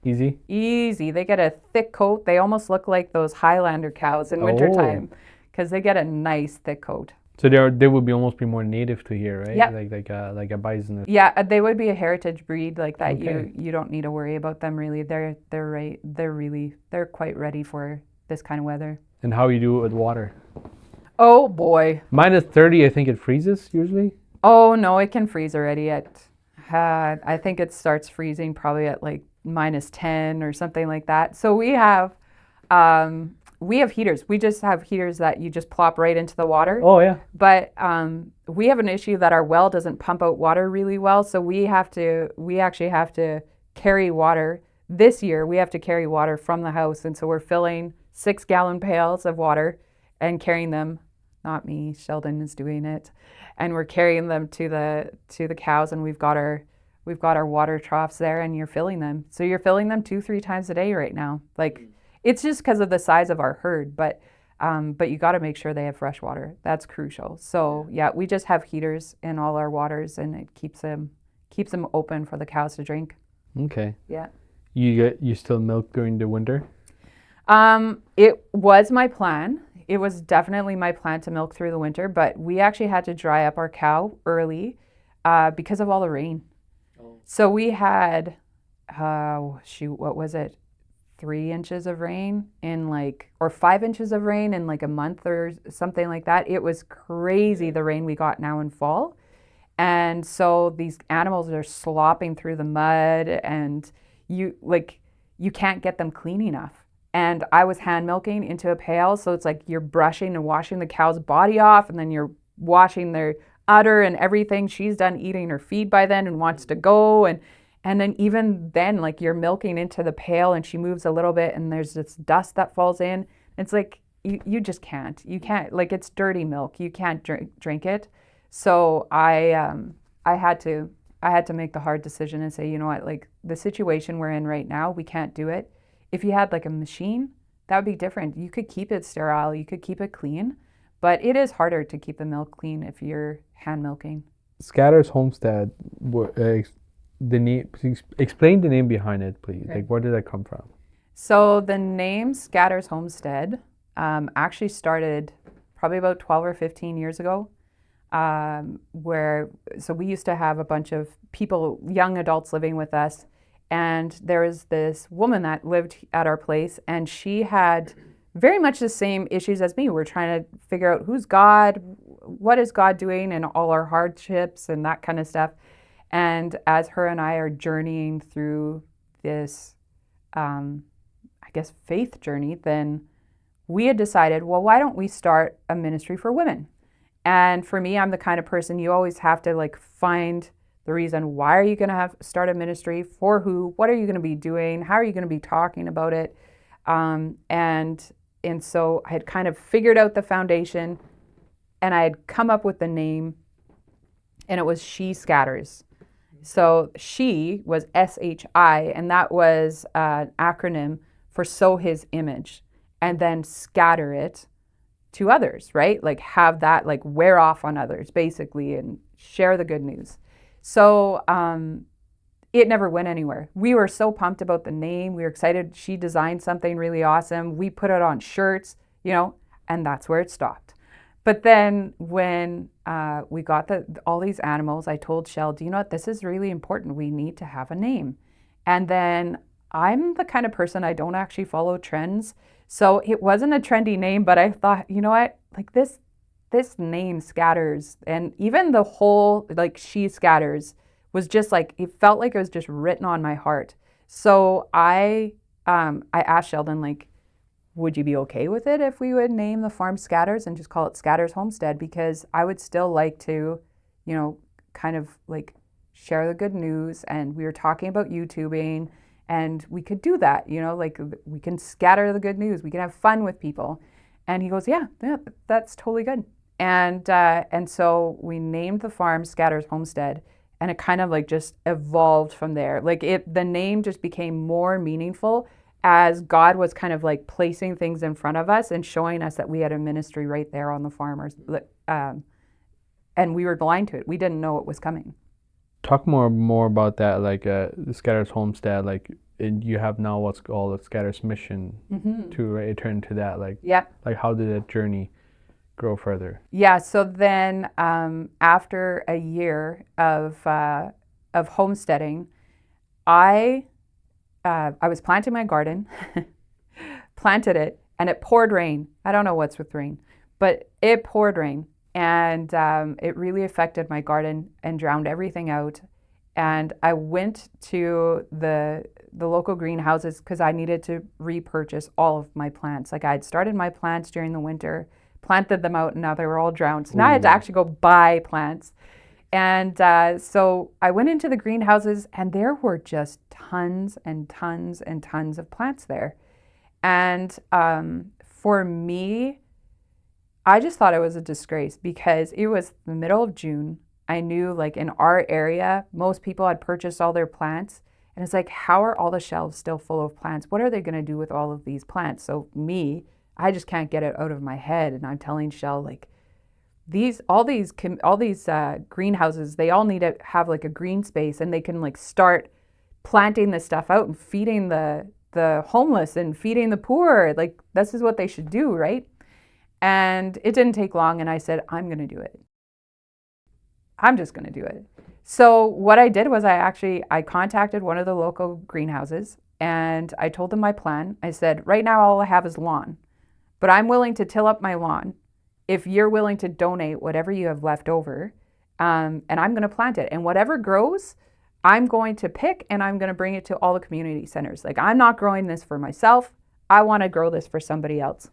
Easy. They get a thick coat. They almost look like those Highlander cows in wintertime, because they get a nice thick coat. So they would almost be more native to here, right? Yeah. Like a bison. Yeah, they would be a heritage breed like that. Okay. You don't need to worry about them really. They're quite ready for this kind of weather. And how you do it with water? Oh boy. -30, I think it freezes usually. Oh no, it can freeze already at. I think it starts freezing probably at like -10 or something like that. So we have heaters. We just have heaters that you just plop right into the water. Oh yeah. But we have an issue that our well doesn't pump out water really well, so we actually have to carry water. This year we have to carry water from the house, and so we're filling 6-gallon pails of water and carrying them. Not me, Sheldon is doing it, and we're carrying them to the cows, and we've got our water troughs there, and you're filling them. So you're filling them 2-3 times a day right now. Like it's just because of the size of our herd, but you got to make sure they have fresh water. That's crucial. So yeah, we just have heaters in all our waters, and it keeps them open for the cows to drink. Okay. Yeah. You still milk during the winter? It was my plan. it was definitely my plan to milk through the winter, but we actually had to dry up our cow early because of all the rain. So we had, what was it? 3 inches of rain or 5 inches of rain in like a month or something like that. It was crazy, the rain we got now in fall. And so these animals are slopping through the mud, and you can't get them clean enough. And I was hand milking into a pail. So it's like you're brushing and washing the cow's body off, and then you're washing their udder and everything. She's done eating her feed by then and wants to go. And then even then, like you're milking into the pail and she moves a little bit and there's this dust that falls in. It's like, you just can't. You can't, like it's dirty milk. You can't drink it. So I had to make the hard decision and say, you know what, like the situation we're in right now, we can't do it. If you had like a machine, that would be different. You could keep it sterile, you could keep it clean, but it is harder to keep the milk clean if you're hand milking. Scatter's Homestead, the name, explain the name behind it, please. Okay. Like, where did that come from? So the name Scatter's Homestead actually started probably about 12 or 15 years ago, so we used to have a bunch of people, young adults living with us, and there was this woman that lived at our place, and she had very much the same issues as me. We're trying to figure out who's God, what is God doing, and all our hardships and that kind of stuff. And as her and I are journeying through this, faith journey, then we had decided, well, why don't we start a ministry for women? And for me, I'm the kind of person, you always have to like find the reason. Why are you going to start a ministry? For who? What are you going to be doing? How are you going to be talking about it? And so I had kind of figured out the foundation, and I had come up with the name, and it was She Scatters. So she was SHI, and that was an acronym for sow his image, and then scatter it to others, right? Like have that like wear off on others basically, and share the good news. So it never went anywhere. We were so pumped about the name. We were excited. She designed something really awesome. We put it on shirts, and that's where it stopped. But then when we got all these animals, I told Shell, do you know what? This is really important. We need to have a name. And then I'm the kind of person, I don't actually follow trends. So it wasn't a trendy name, but I thought, you know what? Like this name Scatters, and even the whole like She Scatters was just like, it felt like it was just written on my heart. So I asked Sheldon, like, would you be okay with it if we would name the farm Scatters and just call it Scatter's Homestead? Because I would still like to, kind of like share the good news. And we were talking about YouTubing, and we could do that, like we can scatter the good news. We can have fun with people. And he goes, yeah, that's totally good. And so we named the farm Scatter's Homestead, and it kind of like just evolved from there. Like the name just became more meaningful as God was kind of like placing things in front of us and showing us that we had a ministry right there on the farmers. And we were blind to it. We didn't know it was coming. Talk more about that, like the Scatter's Homestead, like you have now what's called the Scatter's Mission to return to that. Like, like how did that journey grow further? Yeah, so then after a year of homesteading, I was planting my garden, planted it, and it poured rain. I don't know what's with rain, but it poured rain, and it really affected my garden and drowned everything out. And I went to the local greenhouses because I needed to repurchase all of my plants. Like I had started my plants during the winter, planted them out, and now they were all drowned. So now I had to actually go buy plants. And so I went into the greenhouses, and there were just tons and tons and tons of plants there. And for me, I just thought it was a disgrace because it was the middle of June. I knew like in our area, most people had purchased all their plants. And it's like, how are all the shelves still full of plants? What are they going to do with all of these plants? So I just can't get it out of my head. And I'm telling Shell, like, all these greenhouses, they all need to have like a green space, and they can like start planting this stuff out and feeding the homeless and feeding the poor. Like this is what they should do, right? And it didn't take long, and I said, I'm going to do it. I'm just going to do it. So what I did was I contacted one of the local greenhouses, and I told them my plan. I said, right now all I have is lawn, but I'm willing to till up my lawn if you're willing to donate whatever you have left over, and I'm going to plant it. And whatever grows, I'm going to pick, and I'm going to bring it to all the community centers. Like, I'm not growing this for myself. I want to grow this for somebody else.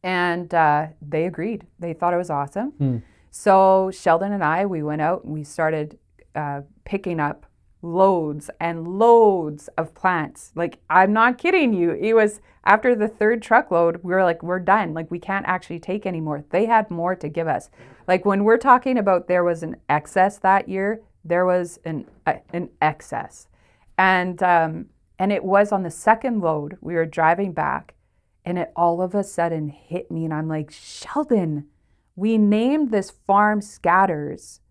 And they agreed. They thought it was awesome. So Sheldon and I, we went out and we started picking up loads and loads of plants. Like, I'm not kidding you. It was after the third truckload, we were like, we're done. Like, we can't actually take any more. They had more to give us. Like, when we're talking about there was an excess that year, there was an excess. And it was on the second load, we were driving back, and it all of a sudden hit me. And I'm like, Sheldon, we named this farm Scatters.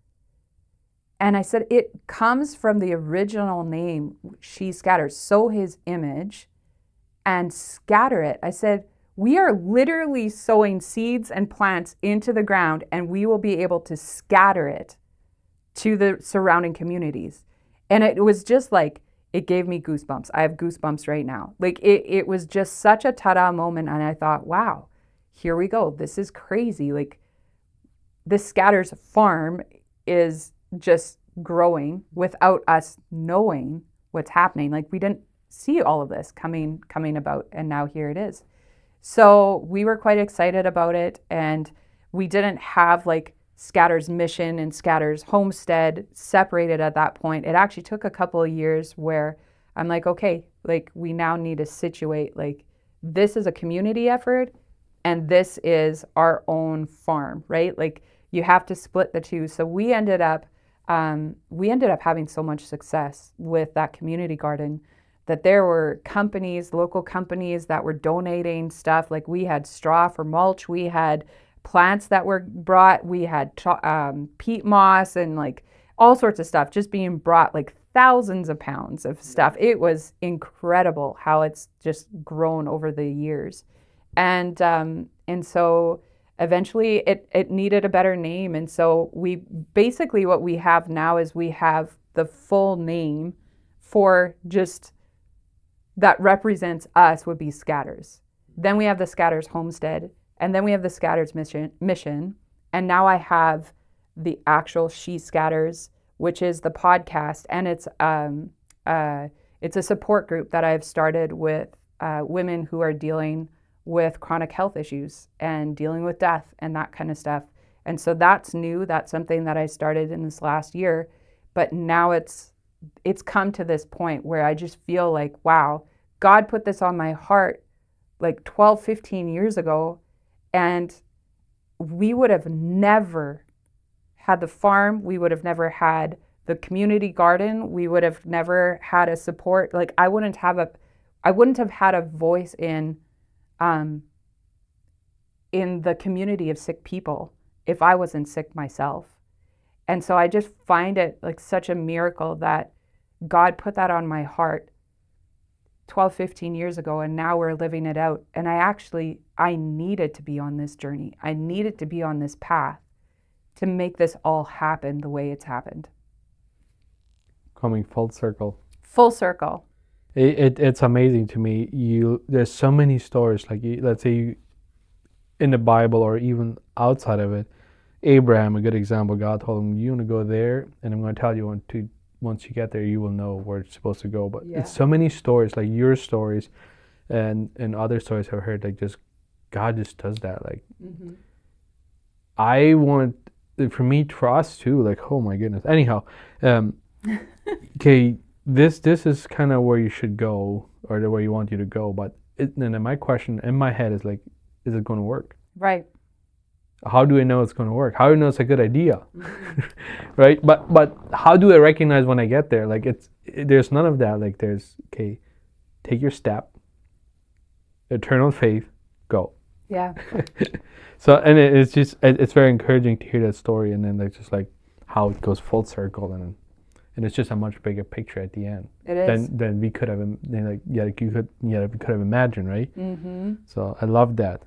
And I said, it comes from the original name, She Scatters, sow his image and scatter it. I said, we are literally sowing seeds and plants into the ground, and we will be able to scatter it to the surrounding communities. And it was just like, it gave me goosebumps. I have goosebumps right now. Like, it was just such a ta-da moment. And I thought, wow, here we go. This is crazy. Like, this Scatters farm is just growing without us knowing what's happening. Like, we didn't see all of this coming about, and now here it is. So we were quite excited about it, and we didn't have like Scatters mission and Scatters homestead separated at that point. It actually took a couple of years where I'm like, okay, like, we now need to situate, like, this is a community effort and this is our own farm, right? Like, you have to split the two. So we ended up having so much success with that community garden that there were companies, local companies that were donating stuff. Like, we had straw for mulch, we had plants that were brought, we had peat moss and like all sorts of stuff just being brought, like thousands of pounds of stuff. It was incredible how it's just grown over the years. And so eventually it needed a better name. And so we basically, what we have now is we have the full name for just that represents us would be Scatters. Then we have the Scatters homestead, and then we have the Scatters mission. And now I have the actual She Scatters, which is the podcast. And it's a support group that I've started with women who are dealing with chronic health issues and dealing with death and that kind of stuff. And so that's new. That's something that I started in this last year. But now it's come to this point where I just feel like, wow, God put this on my heart like 12, 15 years ago. And we would have never had the farm. We would have never had the community garden. We would have never had a support. Like, I wouldn't have had a voice in the community of sick people if I wasn't sick myself. And so I just find it like such a miracle that God put that on my heart 12, 15 years ago, and now we're living it out. And I needed to be on this journey. I needed to be on this path to make this all happen the way it's happened. Coming full circle. Full circle. It's amazing to me. There's so many stories, like let's say in the Bible or even outside of it. Abraham, a good example. God told him, "You want to go there, and I'm going to tell you once you get there, you will know where it's supposed to go." But it's so many stories, like your stories, and other stories I've heard. Like, just God just does that. Like, I want, for me, trust too. Like, oh my goodness. Anyhow, okay. This is kind of where you should go, or the way you want you to go. But then my question in my head is like, is it going to work? Right. How do I know it's going to work? How do I know it's a good idea? Right? But how do I recognize when I get there? Like, there's none of that. Like, there's, okay, take your step, eternal faith, go. Yeah. So, and it's very encouraging to hear that story, and then like just like how it goes full circle, and it's just a much bigger picture at the end. It is. Than we could have, we could have imagined, right? So I love that.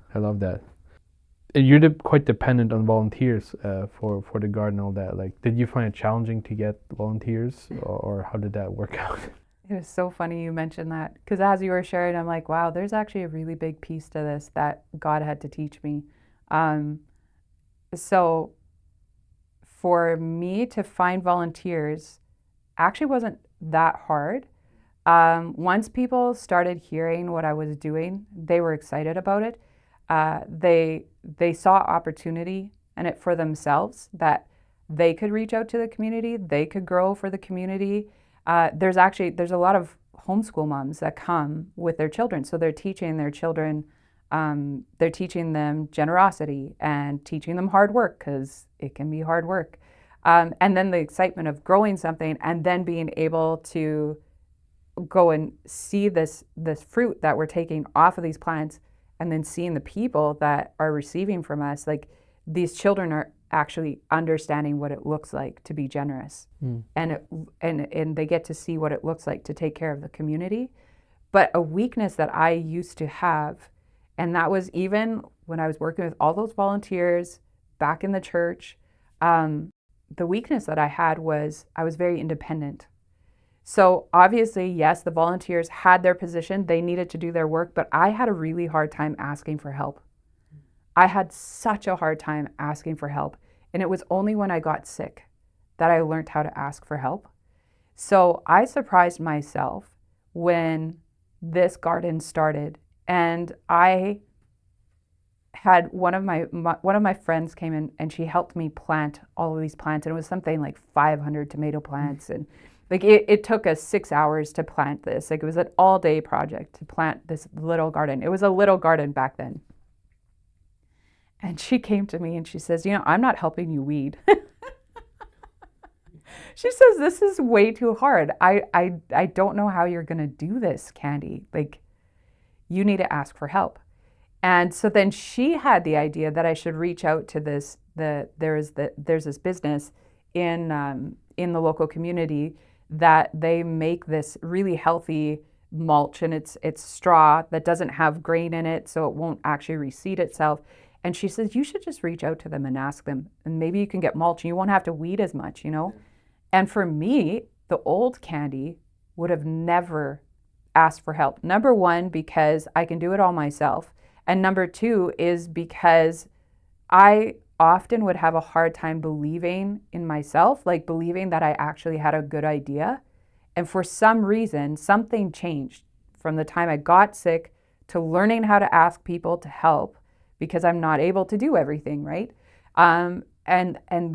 you're quite dependent on volunteers for the garden and all that. Like, did you find it challenging to get volunteers, or how did that work out? It was so funny you mentioned that, because as you were sharing, I'm like, wow, there's actually a really big piece to this that God had to teach me. So for me to find volunteers actually wasn't that hard. Once people started hearing what I was doing, they were excited about it. They saw opportunity in it for themselves, that they could reach out to the community, they could grow for the community. There's a lot of homeschool moms that come with their children, so they're teaching their children. They're teaching them generosity and teaching them hard work, because it can be hard work. And then the excitement of growing something and then being able to go and see this fruit that we're taking off of these plants, and then seeing the people that are receiving from us. Like, these children are actually understanding what it looks like to be generous, and they get to see what it looks like to take care of the community. But a weakness that I used to have, and that was even when I was working with all those volunteers back in the church, the weakness that I had was I was very independent. So obviously, yes, the volunteers had their position, they needed to do their work, but I had a really hard time asking for help. I had such a hard time asking for help. And it was only when I got sick that I learned how to ask for help. So I surprised myself when this garden started, and I had one of my friends came in, and she helped me plant all of these plants, and it was something like 500 tomato plants, and like it took us 6 hours to plant this. Like, it was an all-day project to plant this little garden. It was a little garden back then. And she came to me and she says, I'm not helping you weed. She says, this is way too hard. I don't know how you're going to do this, Candy. Like, you need to ask for help. And so then she had the idea that I should reach out to there's this business in the local community that they make this really healthy mulch, and it's straw that doesn't have grain in it, so it won't actually reseed itself. And she says, you should just reach out to them and ask them, and maybe you can get mulch and you won't have to weed as much, And for me, the old Candy would have never asked for help. Number one, because I can do it all myself. And number two is because I often would have a hard time believing in myself, like believing that I actually had a good idea. And for some reason, something changed from the time I got sick to learning how to ask people to help, because I'm not able to do everything, right? And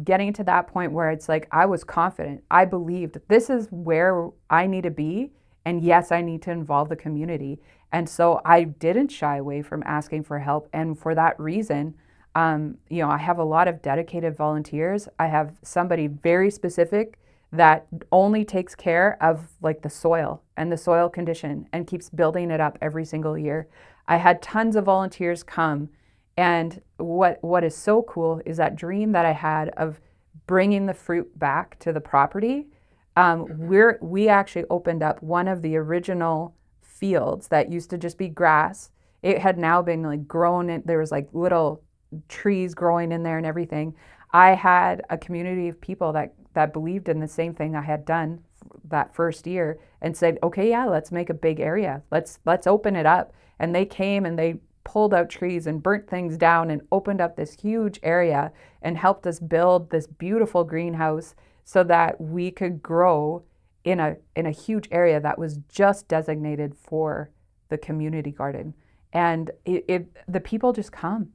getting to that point where it's like I was confident. I believed this is where I need to be, and yes, I need to involve the community. And so I didn't shy away from asking for help. And for that reason, I have a lot of dedicated volunteers. I have somebody very specific that only takes care of like the soil and the soil condition and keeps building it up every single year. I had tons of volunteers come. And what is so cool is that dream that I had of bringing the fruit back to the property. We actually opened up one of the original fields that used to just be grass. It had now been like grown in, there was like little trees growing in there and everything. I had a community of people that believed in the same thing I had done that first year and said, okay, yeah, let's make a big area. Let's open it up. And they came and they pulled out trees and burnt things down and opened up this huge area and helped us build this beautiful greenhouse so that we could grow in a huge area that was just designated for the community garden. And the people just come.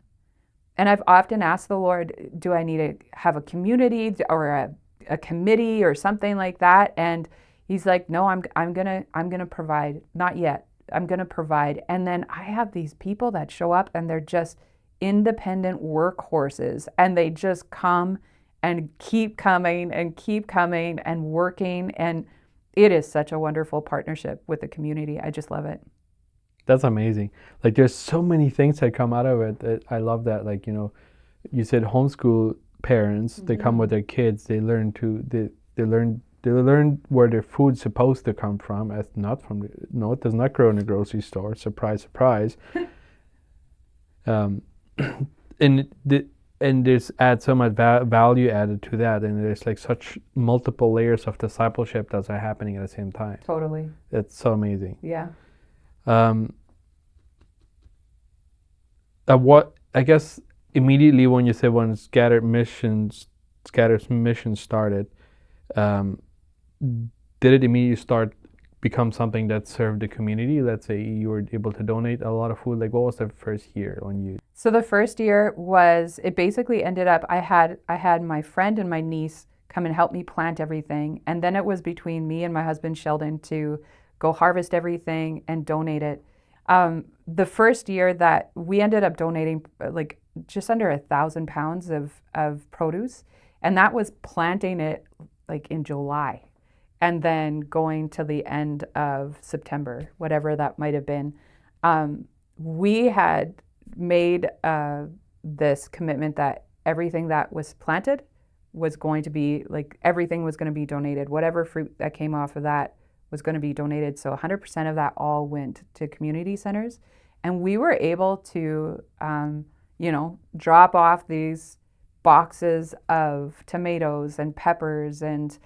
And I've often asked the Lord, do I need to have a community or a committee or something like that? And he's like, no, I'm gonna provide. Not yet. I'm gonna provide. And then I have these people that show up and they're just independent workhorses, and they just come and keep coming and working. And it is such a wonderful partnership with the community. I just love it. That's amazing. Like, there's so many things that come out of it. I love that. Like, you said homeschool parents, they come with their kids, they learn where their food's supposed to come from, as not from it does not grow in a grocery store. Surprise, surprise. And there's add so much value added to that, and there's like such multiple layers of discipleship that are happening at the same time. Totally. It's so amazing. Yeah. What I guess immediately when you said when Scattered Mission started, did it immediately become something that served the community? Let's say you were able to donate a lot of food. Like, what was the first year when you? So the first year it basically ended up, I had my friend and my niece come and help me plant everything. And then it was between me and my husband, Sheldon, to go harvest everything and donate it. The first year that we ended up donating like just under 1,000 pounds of produce. And that was planting it like in July and then going to the end of September, whatever that might have been. We had made this commitment that everything that was planted was going to be, like, everything was going to be donated. Whatever fruit that came off of that was going to be donated. So 100% of that all went to community centers. And we were able to, drop off these boxes of tomatoes and peppers and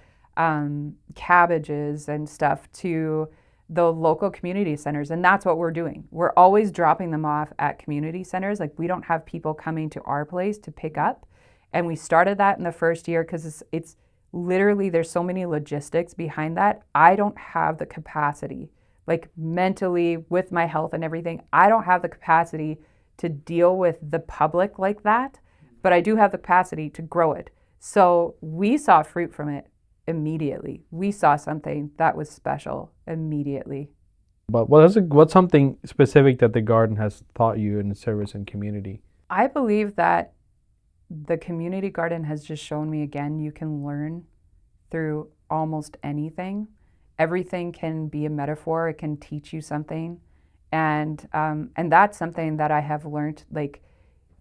cabbages and stuff to the local community centers. And that's what we're doing. We're always dropping them off at community centers. Like, we don't have people coming to our place to pick up. And we started that in the first year because it's literally, there's so many logistics behind that. I don't have the capacity, like mentally with my health and everything, I don't have the capacity to deal with the public like that, but I do have the capacity to grow it. So we saw fruit from it immediately. We saw something that was special immediately. But what's something specific that the garden has taught you in the service and community? I believe that the community garden has just shown me again, you can learn through almost anything. Everything can be a metaphor. It can teach you something. And that's something that I have learned. Like,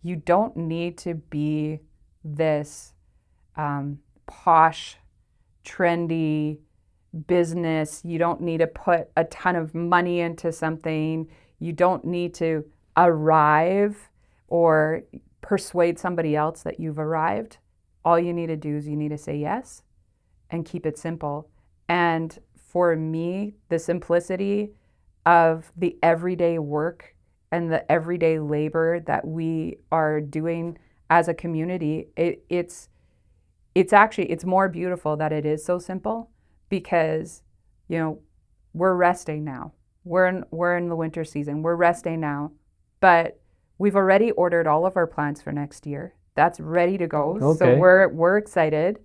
you don't need to be this posh, trendy business. You don't need to put a ton of money into something. You don't need to arrive or persuade somebody else that you've arrived. All you need to do is you need to say yes and keep it simple. And for me, the simplicity of the everyday work and the everyday labor that we are doing as a community, it's more beautiful that it is so simple, because, we're resting now. We're in the winter season. We're resting now, but we've already ordered all of our plants for next year. That's ready to go. Okay. So we're excited.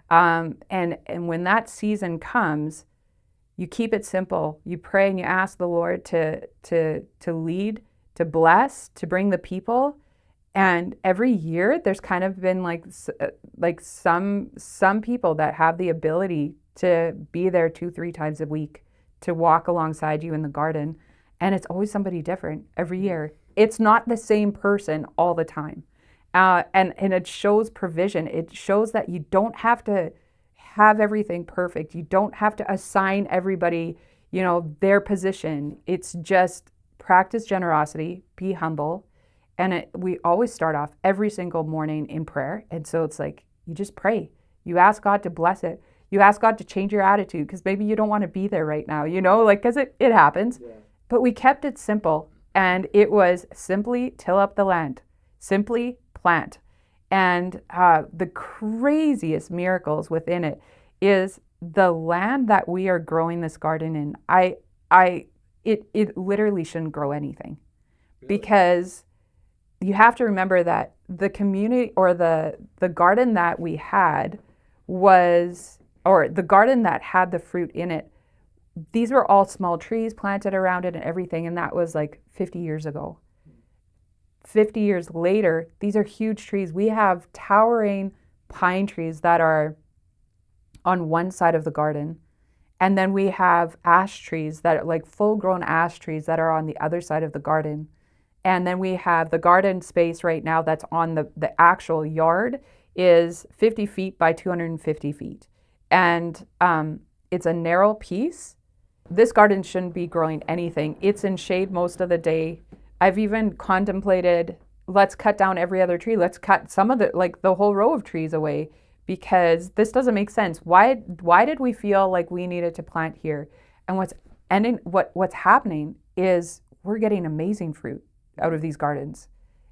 And when that season comes, you keep it simple. You pray and you ask the Lord to lead, to bless, to bring the people. And every year there's kind of been like some people that have the ability to be there 2-3 times a week, to walk alongside you in the garden. And it's always somebody different every year. It's not the same person all the time. And it shows provision. It shows that you don't have to have everything perfect. You don't have to assign everybody, their position. It's just practice generosity, be humble. And we always start off every single morning in prayer. And so it's like, you just pray. You ask God to bless it. You ask God to change your attitude, because maybe you don't want to be there right now, because it happens. Yeah. But we kept it simple. And it was simply till up the land, simply plant. And the craziest miracles within it is the land that we are growing this garden in. It literally shouldn't grow anything. Really? Because you have to remember that the community, or the garden that we had the garden that had the fruit in it, these were all small trees planted around it and everything, and that was like 50 years ago. 50 years later, these are huge trees. We have towering pine trees that are on one side of the garden, and then we have ash trees that are like full-grown ash trees that are on the other side of the garden. And then we have the garden space right now that's on the actual yard is 50 feet by 250 feet. And it's a narrow piece. This garden shouldn't be growing anything. It's in shade most of the day. I've even contemplated let's cut down every other tree. Let's cut some of the whole row of trees away because this doesn't make sense. Why did we feel like we needed to plant here? And what's happening is we're getting amazing fruit out of these gardens.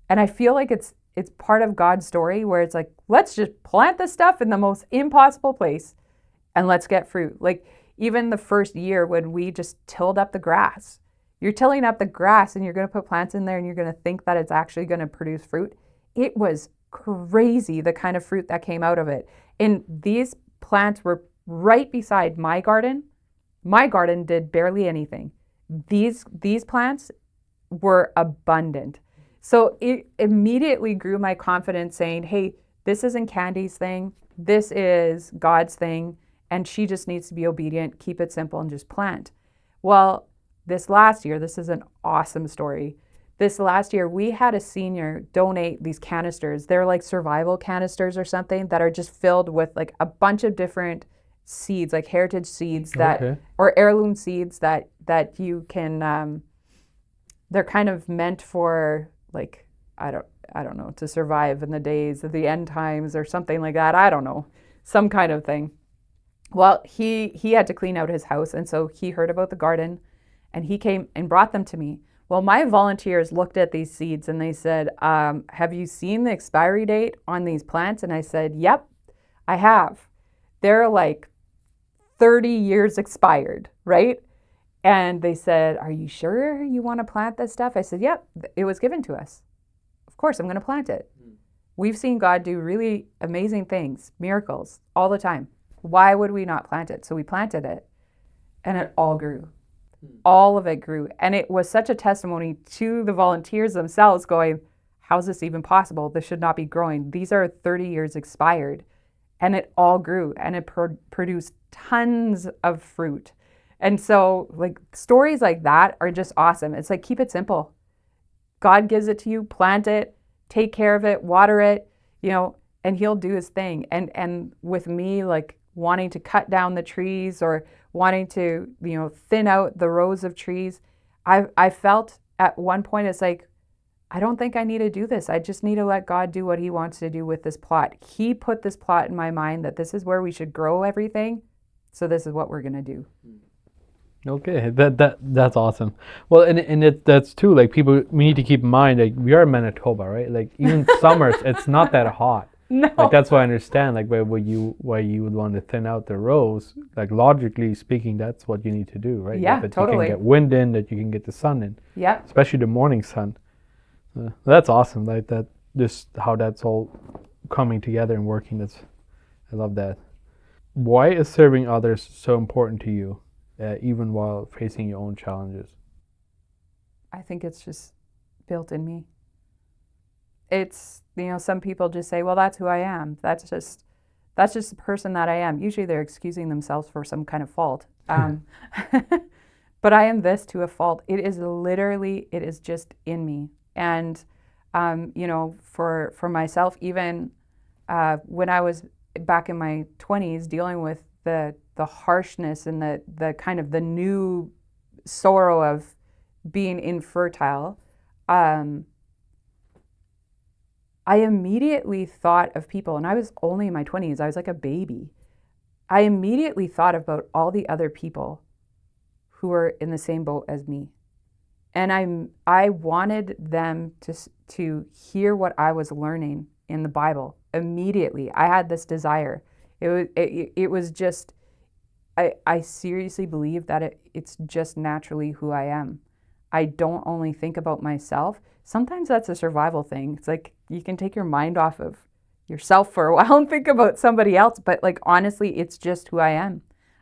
And I feel like it's part of God's story where it's like, let's just plant this stuff in the most impossible place and let's get fruit. Like even the first year when we just tilled up the grass, you're tilling up the grass and you're going to put plants in there and you're going to think that it's actually going to produce fruit. It was crazy the kind of fruit that came out of it. And these plants were right beside my garden. My garden did barely anything. These plants were abundant. So it immediately grew my confidence saying, hey, this isn't Candy's thing. This is God's thing. And she just needs to be obedient, keep it simple, and just plant. Well, this last year, this is an awesome story. This last year, we had a senior donate these canisters. They're like survival canisters or something that are just filled with like a bunch of different seeds, like heritage seeds or heirloom seeds that you can, they're kind of meant for like, I don't know, to survive in the days of the end times or something like that. I don't know, some kind of thing. Well, he had to clean out his house. And so he heard about the garden and he came and brought them to me. Well, my volunteers looked at these seeds and they said, have you seen the expiry date on these plants? And I said, yep, I have. They're like 30 years expired, right? And they said, are you sure you want to plant this stuff? I said, yep, it was given to us. Of course, I'm going to plant it. We've seen God do really amazing things, miracles, all the time. Why would we not plant it? So we planted it and it all grew. All of it grew. And it was such a testimony to the volunteers themselves going, how's this even possible? This should not be growing. These are 30 years expired. And it all grew and it produced tons of fruit. And so like stories like that are just awesome. It's like, keep it simple. God gives it to you, plant it, take care of it, water it, and he'll do his thing. And with me, like wanting to cut down the trees or wanting to, thin out the rows of trees, I felt at one point, it's like, I don't think I need to do this. I just need to let God do what he wants to do with this plot. He put this plot in my mind that this is where we should grow everything. So this is what we're going to do. Okay, that's awesome. Well, and that's too, like we need to keep in mind, like we are in Manitoba, right? Like even summers, it's not that hot. No. Like that's why I understand, like why you would want to thin out the rows. Like logically speaking, that's what you need to do, right? Yeah, that totally. You can get wind in, that you can get the sun in. Yeah. Especially the morning sun. That's awesome. Like that, just how that's all coming together and working. I love that. Why is serving others so important to you, even while facing your own challenges? I think it's just built in me. It's, some people just say, well, that's who I am. That's just the person that I am. Usually they're excusing themselves for some kind of fault. But I am this to a fault. It is just in me. And, for myself, even when I was back in my 20s dealing with the harshness and the kind of the new sorrow of being infertile, I immediately thought of people, and I was only in my 20s, I was like a baby. I immediately thought about all the other people who were in the same boat as me. And I wanted them to hear what I was learning in the Bible immediately. I had this desire. It was just, I seriously believe that it's just naturally who I am. I don't only think about myself. Sometimes that's a survival thing. It's like you can take your mind off of yourself for a while and think about somebody else. But like, honestly, it's just who I am.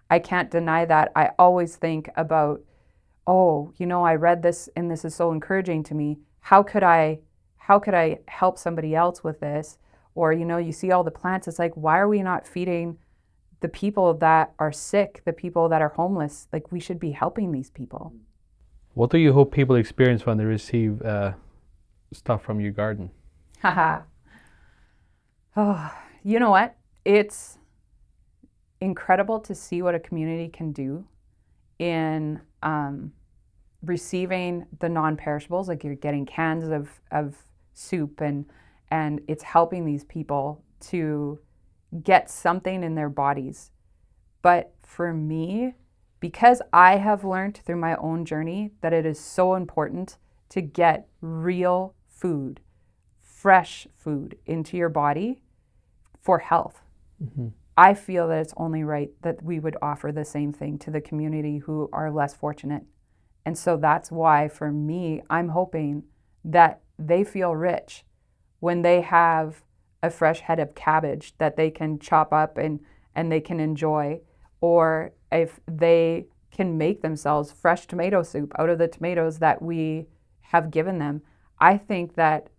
I can't deny that. I always think about, I read this and this is so encouraging to me. How could I help somebody else with this? Or, you see all the plants. It's like, why are we not feeding the people that are sick, the people that are homeless? Like, we should be helping these people. What do you hope people experience when they receive stuff from your garden? Haha. Oh, you know what? It's incredible to see what a community can do in receiving the non-perishables. Like you're getting cans of soup, and it's helping these people to get something in their bodies. But for me, because I have learned through my own journey that it is so important to get real food, fresh food into your body for health. Mm-hmm. I feel that it's only right that we would offer the same thing to the community who are less fortunate. And so that's why, for me, I'm hoping that they feel rich when they have a fresh head of cabbage that they can chop up and they can enjoy, or if they can make themselves fresh tomato soup out of the tomatoes that we have given them. I think that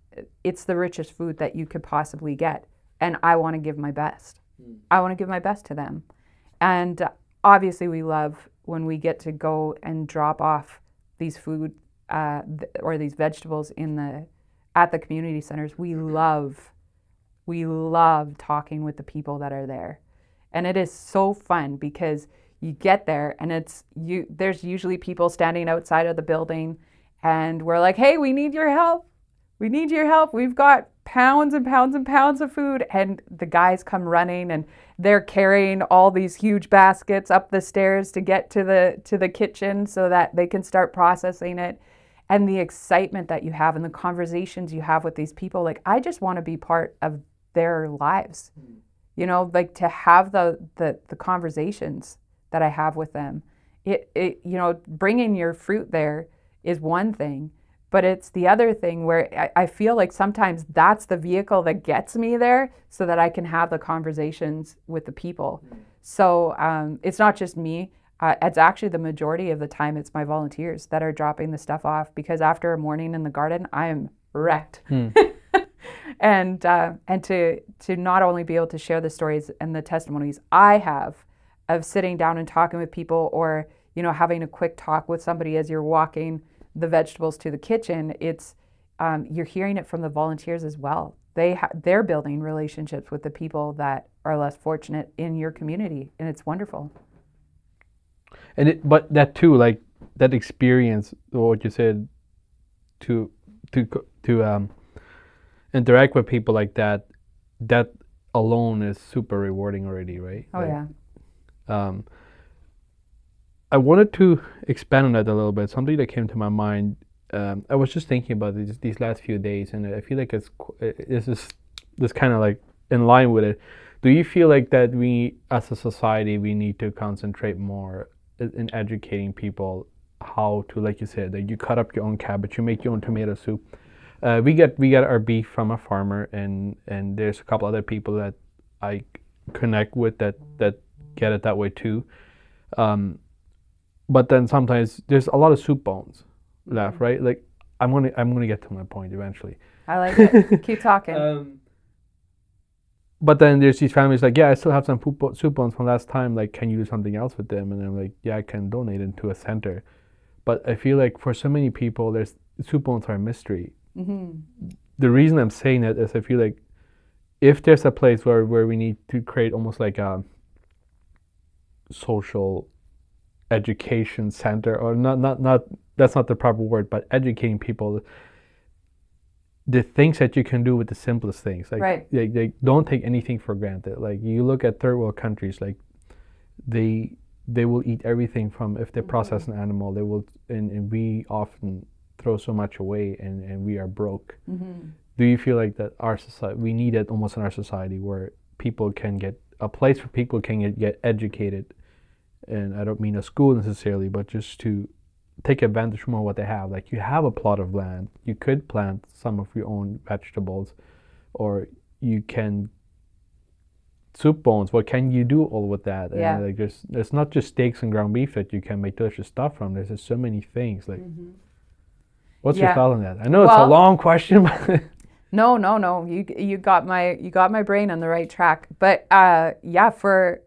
it's the richest food that you could possibly get, and I want to give my best. I want to give my best to them. And obviously we love when we get to go and drop off these food or these vegetables at the community centers. We love talking with the people that are there. And it is so fun because you get there and there's usually people standing outside of the building, and we're like, hey, we need your help. We need your help. We've got pounds and pounds and pounds of food. And the guys come running and they're carrying all these huge baskets up the stairs to get to the kitchen so that they can start processing it. And the excitement that you have and the conversations you have with these people, like, I just want to be part of their lives. You know, like, to have the conversations that I have with them. It you know, bringing your fruit there is one thing, but it's the other thing where I feel like sometimes that's the vehicle that gets me there so that I can have the conversations with the people. So it's not just me. It's actually the majority of the time it's my volunteers that are dropping the stuff off, because after a morning in the garden, I am wrecked. And to not only be able to share the stories and the testimonies I have of sitting down and talking with people, or, you know, having a quick talk with somebody as you're walking the vegetables to the kitchen, it's you're hearing it from the volunteers as well. They're building relationships with the people that are less fortunate in your community, and it's wonderful. But that too, like that experience, what you said, to interact with people like that alone is super rewarding already, right? Oh, like, yeah. I wanted to expand on that a little bit. Something that came to my mind. I was just thinking about these last few days, and I feel like this kind of like in line with it. Do you feel like that we, as a society, we need to concentrate more in educating people how to, like you said, that you cut up your own cabbage, you make your own tomato soup. We get our beef from a farmer, and there's a couple other people that I connect with that get it that way too. But then sometimes there's a lot of soup bones left, right? Like, I'm gonna get to my point eventually. I like it. Keep talking. But then there's these families like, yeah, I still have some soup bones from last time. Like, can you do something else with them? And I'm like, yeah, I can donate them to a center. But I feel like for so many people, soup bones are a mystery. Mm-hmm. The reason I'm saying that is I feel like if there's a place where we need to create almost like a social education center, or not that's not the proper word, but educating people the things that you can do with the simplest things, like, right. They don't take anything for granted. Like, you look at third world countries, like they will eat everything from, if they process an animal, they will, and we often throw so much away, and we are broke. Do you feel like that our society, we need it almost in our society, where people can get a place where people can get educated? And I don't mean a school necessarily, but just to take advantage more of what they have. Like, you have a plot of land, you could plant some of your own vegetables, or you can soup bones. What can you do all with that? Yeah. And like, there's not just steaks and ground beef that you can make delicious stuff from. There's just so many things. Like, what's your thought on that? I know it's a long question, but No. You got my brain on the right track. But for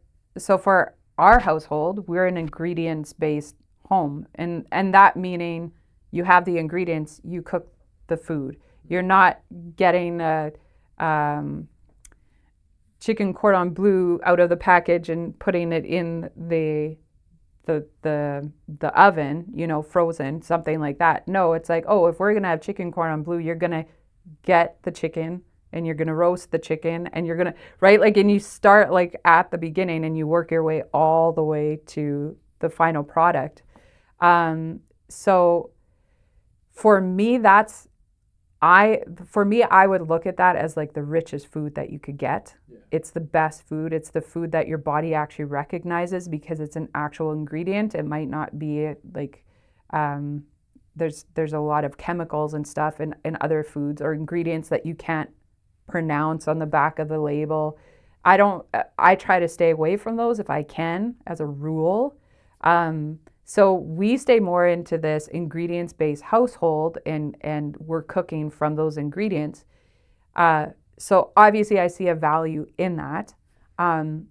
our household, we're an ingredients-based home, and that meaning you have the ingredients, you cook the food. You're not getting chicken cordon bleu out of the package and putting it in the oven, frozen, something like that. No, it's like, oh, if we're gonna have chicken cordon bleu, you're gonna get the chicken and you're going to roast the chicken and you're going to, right? Like, and you start like at the beginning and you work your way all the way to the final product. So for me, I would look at that as like the richest food that you could get. Yeah. It's the best food. It's the food that your body actually recognizes because it's an actual ingredient. It might not be like, there's a lot of chemicals and stuff in other foods or ingredients that you can't pronounce on the back of the label. I try to stay away from those if I can, as a rule. So we stay more into this ingredients-based household and we're cooking from those ingredients. So obviously I see a value in that.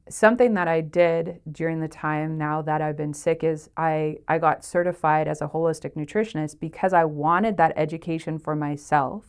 Something that I did during the time now that I've been sick is I got certified as a holistic nutritionist because I wanted that education for myself.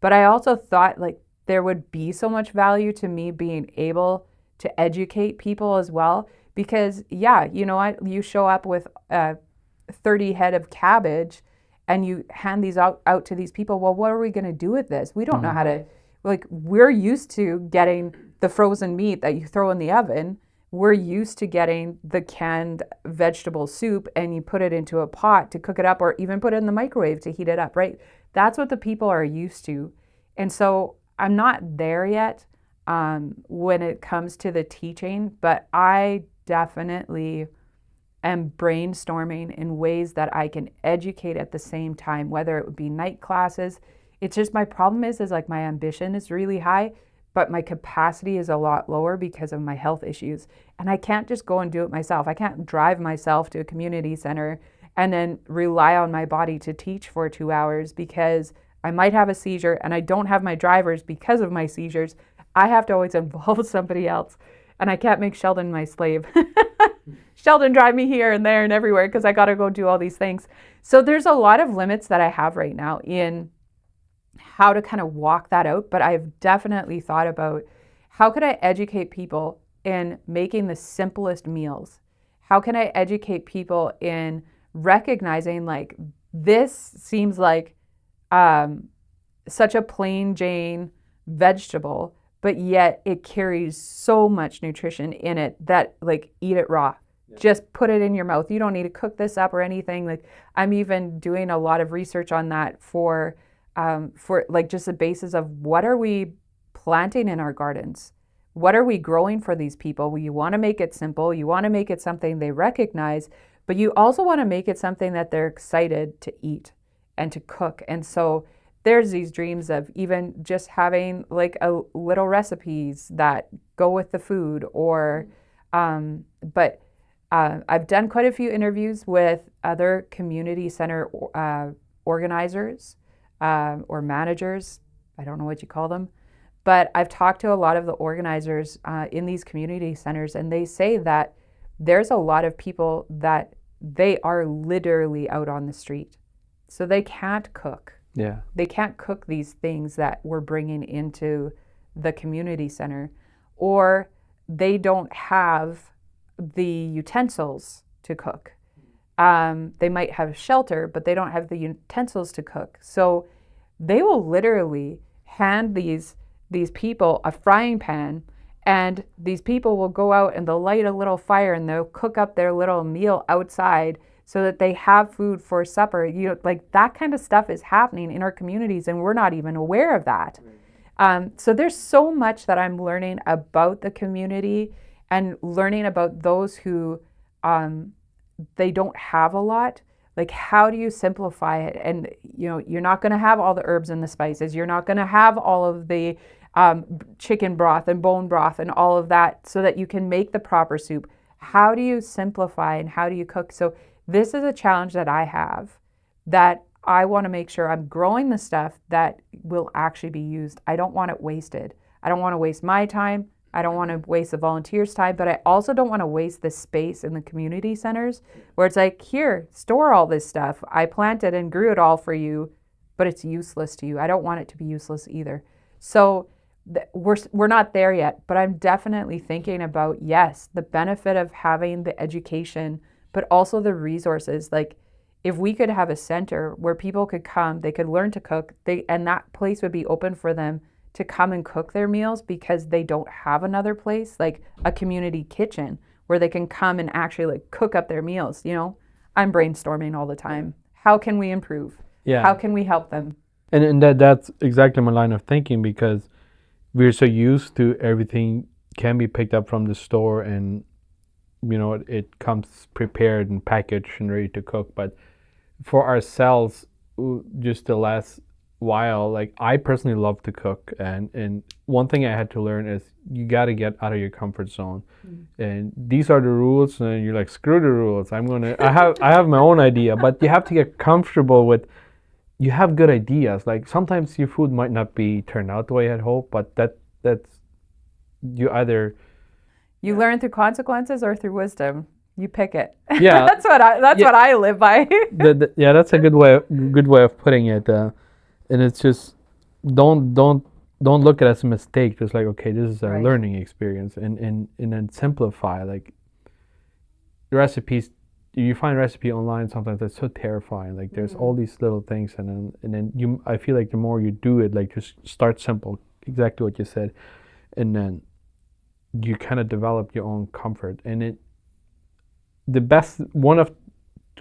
But I also thought like there would be so much value to me being able to educate people as well. Because yeah, you know what, you show up with 30 head of cabbage and you hand these out to these people. Well, what are we going to do with this? We don't know how to, like, we're used to getting the frozen meat that you throw in the oven. We're used to getting the canned vegetable soup and you put it into a pot to cook it up or even put it in the microwave to heat it up, right? That's what the people are used to. And so I'm not there yet when it comes to the teaching, but I definitely am brainstorming in ways that I can educate at the same time, whether it would be night classes. It's just my problem is like my ambition is really high, but my capacity is a lot lower because of my health issues. And I can't just go and do it myself. I can't drive myself to a community center and then rely on my body to teach for 2 hours because I might have a seizure and I don't have my drivers because of my seizures. I have to always involve somebody else. And I can't make Sheldon my slave. Sheldon drive me here and there and everywhere because I got to go do all these things. So there's a lot of limits that I have right now in how to kind of walk that out. But I've definitely thought about how could I educate people in making the simplest meals? How can I educate people in recognizing like this seems like such a plain Jane vegetable, but yet it carries so much nutrition in it that like eat it raw. Yeah. Just put it in your mouth. You don't need to cook this up or anything. Like I'm even doing a lot of research on that for like just the basis of what are we planting in our gardens? What are we growing for these people? Well, you want to make it simple. You want to make it something they recognize, but you also want to make it something that they're excited to eat and to cook. And so there's these dreams of even just having like a little recipes that go with the food or, but I've done quite a few interviews with other community center organizers or managers. I don't know what you call them, but I've talked to a lot of the organizers in these community centers and they say that there's a lot of people that they are literally out on the street. So they can't cook. Yeah. They can't cook these things that we're bringing into the community center, or they don't have the utensils to cook. They might have shelter, but they don't have the utensils to cook. So they will literally hand these people a frying pan, and these people will go out and they'll light a little fire and they'll cook up their little meal outside so that they have food for supper. You know, like that kind of stuff is happening in our communities and we're not even aware of that. So there's so much that I'm learning about the community and learning about those who they don't have a lot. Like how do you simplify it? And you know, you're not going to have all the herbs and the spices. You're not going to have all of the chicken broth and bone broth and all of that so that you can make the proper soup. How do you simplify and how do you cook? So this is a challenge that I have that I want to make sure I'm growing the stuff that will actually be used. I don't want it wasted. I don't want to waste my time. I don't want to waste the volunteers' time, but I also don't want to waste the space in the community centers where it's like, here, store all this stuff. I planted and grew it all for you, but it's useless to you. I don't want it to be useless either. So we're not there yet, but I'm definitely thinking about, yes, the benefit of having the education, but also the resources. Like if we could have a center where people could come, they could learn to cook, and that place would be open for them to come and cook their meals because they don't have another place, like a community kitchen where they can come and actually like cook up their meals. I'm brainstorming all the time. How can we improve? Yeah. How can we help them? And that's exactly my line of thinking, because we're so used to everything can be picked up from the store and it comes prepared and packaged and ready to cook. But for ourselves, just the last while, like I personally love to cook, and one thing I had to learn is you got to get out of your comfort zone. And these are the rules, and you're like, screw the rules, I have my own idea. But you have to get comfortable with, you have good ideas. Like sometimes your food might not be turned out the way I'd hope, but that's you either you learn through consequences or through wisdom. You pick it. Yeah. That's what I live by. Yeah, that's a good way of putting it. And it's just don't look at it as a mistake. Just like, okay, this is a learning experience, and then simplify. Like recipes, you find recipe online sometimes that's so terrifying. Like there's all these little things, and then I feel like the more you do it, like just start simple, exactly what you said, and then you kind of develop your own comfort. And one of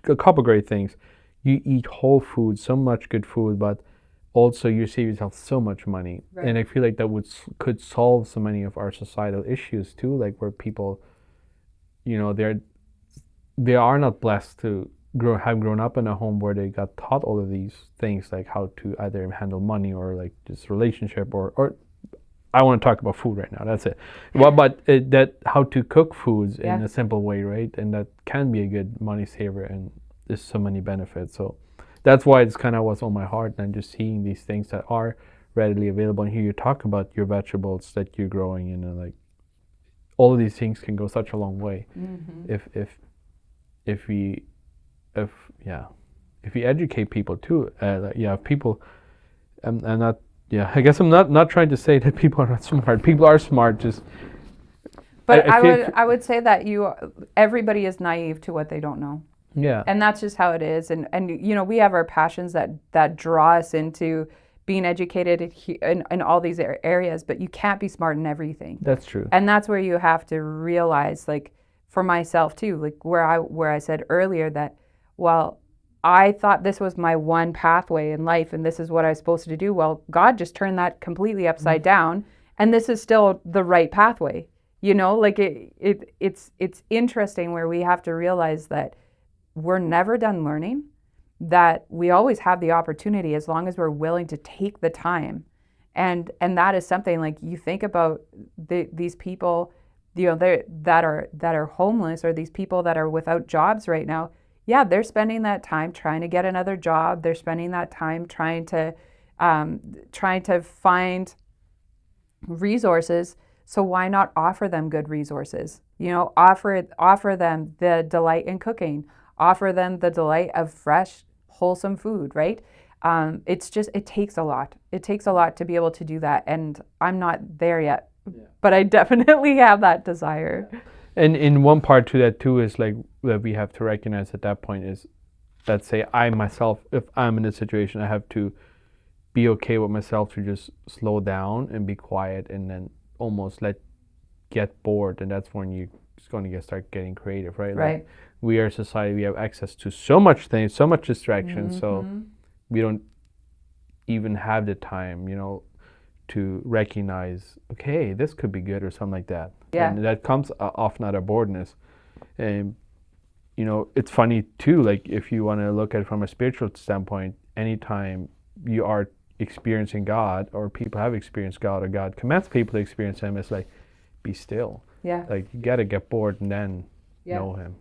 a couple great things, you eat whole food, so much good food, but also you save yourself so much money. And I feel like that could solve so many of our societal issues too, like where people, they are not blessed to have grown up in a home where they got taught all of these things, like how to either handle money or like just relationship or I want to talk about food right now. That's it. Well, but that how to cook foods in a simple way, right? And that can be a good money saver, and there's so many benefits. So that's why it's kind of what's on my heart, and just seeing these things that are readily available. And here you talk about your vegetables that you're growing, and like all of these things can go such a long way if we educate people too. People, I'm not. Yeah, I guess I'm not trying to say that people are not smart. People are smart, just. But I would say that everybody is naive to what they don't know. Yeah. And that's just how it is. And we have our passions that draw us into being educated in all these areas, but you can't be smart in everything. That's true. And that's where you have to realize, like for myself too, like where I said earlier that, well, I thought this was my one pathway in life and this is what I was supposed to do. Well, God just turned that completely upside down, and this is still the right pathway. Like it's interesting where we have to realize that we're never done learning, that we always have the opportunity as long as we're willing to take the time. And that is something, like you think about these people, that are homeless, or these people that are without jobs right now. Yeah, they're spending that time trying to get another job. They're spending that time trying to find resources. So why not offer them good resources? Offer them the delight in cooking. Offer them the delight of fresh, wholesome food, right? It takes a lot. It takes a lot to be able to do that. And I'm not there yet, but I definitely have that desire. And in one part to that too is like that we have to recognize at that point is, let's say I myself, if I'm in a situation, I have to be okay with myself to just slow down and be quiet, and then almost get bored, and that's when you're going to start getting creative, right? Right. Like we are a society, we have access to so much things, so much distraction, so we don't even have the time, to recognize, okay, this could be good or something like that. Yeah. And that comes often out of boredness. And, it's funny too, like if you want to look at it from a spiritual standpoint, anytime you are experiencing God, or people have experienced God, or God commands people to experience Him, it's like, be still. Yeah. Like you got to get bored and then know Him.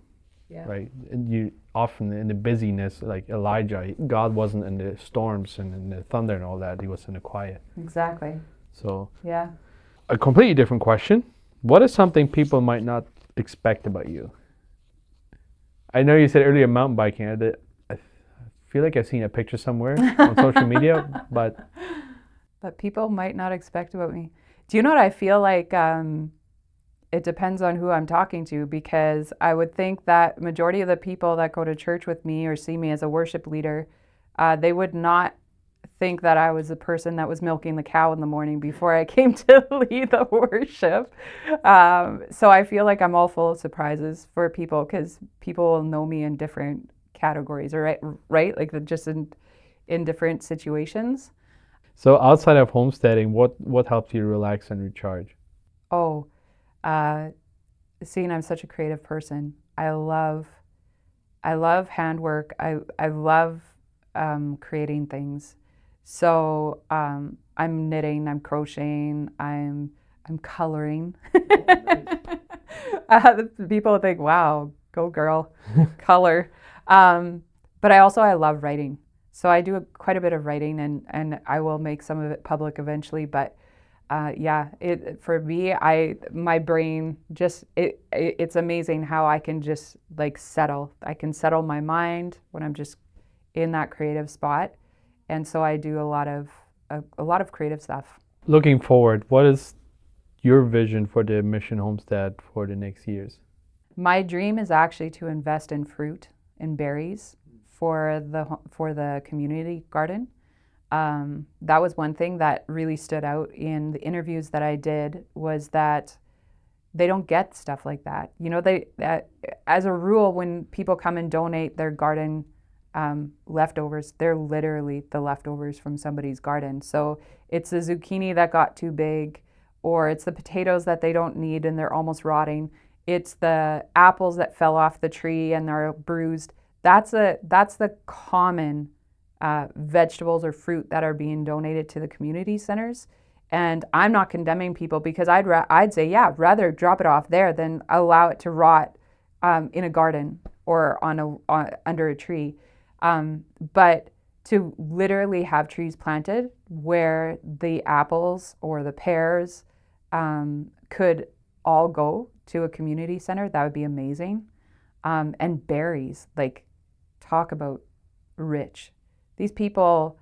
Yeah. Right. And you often in the busyness, like Elijah, God wasn't in the storms and in the thunder and all that. He was in the quiet. Exactly. So yeah. A completely different question. What is something people might not expect about you? I know you said earlier mountain biking. I feel like I've seen a picture somewhere on social media, but people might not expect about me. Do you know what I feel like? it depends on who I'm talking to, because I would think that majority of the people that go to church with me or see me as a worship leader, they would not think that I was the person that was milking the cow in the morning before I came to lead the worship. So I feel like I'm all full of surprises for people, because people will know me in different categories, or right? Like just in different situations. So outside of homesteading, what helps you relax and recharge? Oh, seeing I'm such a creative person. I love handwork. I love creating things. So I'm knitting, I'm crocheting, I'm coloring. People think, "Wow, go girl, color." But I love writing. So I do quite a bit of writing, and I will make some of it public eventually. But yeah, for me, my brain just it's amazing how I can just like settle. I can settle my mind when I'm just in that creative spot, and so I do a lot of creative stuff. Looking forward, what is your vision for the Mission Homestead for the next years? My dream is actually to invest in fruit and berries for the community garden. That was one thing that really stood out in the interviews that I did, was that they don't get stuff like that. You know, as a rule, when people come and donate their garden leftovers, they're literally the leftovers from somebody's garden. So it's the zucchini that got too big, or it's the potatoes that they don't need and they're almost rotting. It's the apples that fell off the tree and they're bruised. That's the common vegetables or fruit that are being donated to the community centers. And I'm not condemning people, because I'd say, yeah, rather drop it off there than allow it to rot in a garden or under a tree. But to literally have trees planted where the apples or the pears could all go to a community center, that would be amazing. And berries, like, talk about rich. These people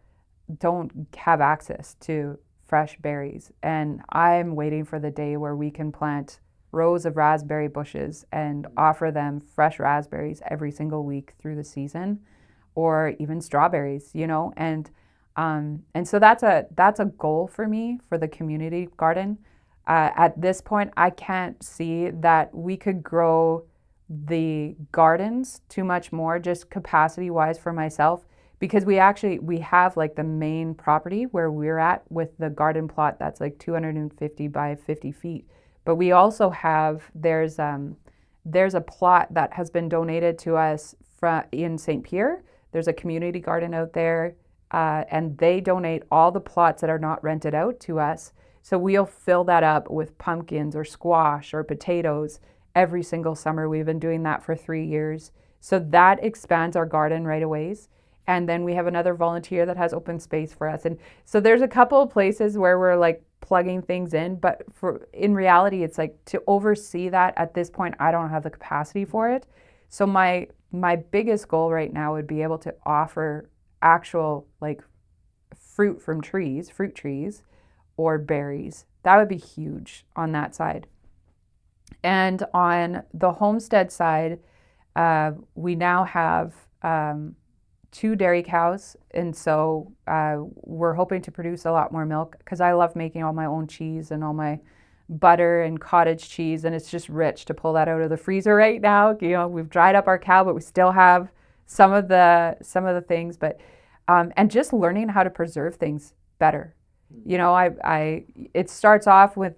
don't have access to fresh berries, and I'm waiting for the day where we can plant rows of raspberry bushes and offer them fresh raspberries every single week through the season, or even strawberries, you know. And so that's a goal for me for the community garden. At this point, I can't see that we could grow the gardens too much more, just capacity wise for myself, because we have like the main property where we're at with the garden plot that's like 250 by 50 feet. But we also have, there's a plot that has been donated to us in St. Pierre. There's a community garden out there, and they donate all the plots that are not rented out to us. So we'll fill that up with pumpkins or squash or potatoes every single summer. We've been doing that for 3 years. So that expands our garden right away. And then we have another volunteer that has open space for us. And so there's a couple of places where we're like plugging things in, but in reality, it's like, to oversee that at this point, I don't have the capacity for it. So my biggest goal right now would be able to offer actual like fruit trees or berries. That would be huge on that side. And on the homestead side, we now have 2 dairy cows, and so we're hoping to produce a lot more milk, because I love making all my own cheese and all my butter and cottage cheese, and it's just rich to pull that out of the freezer right now. You know, we've dried up our cow, but we still have some of the things. But and just learning how to preserve things better. You know, it starts off with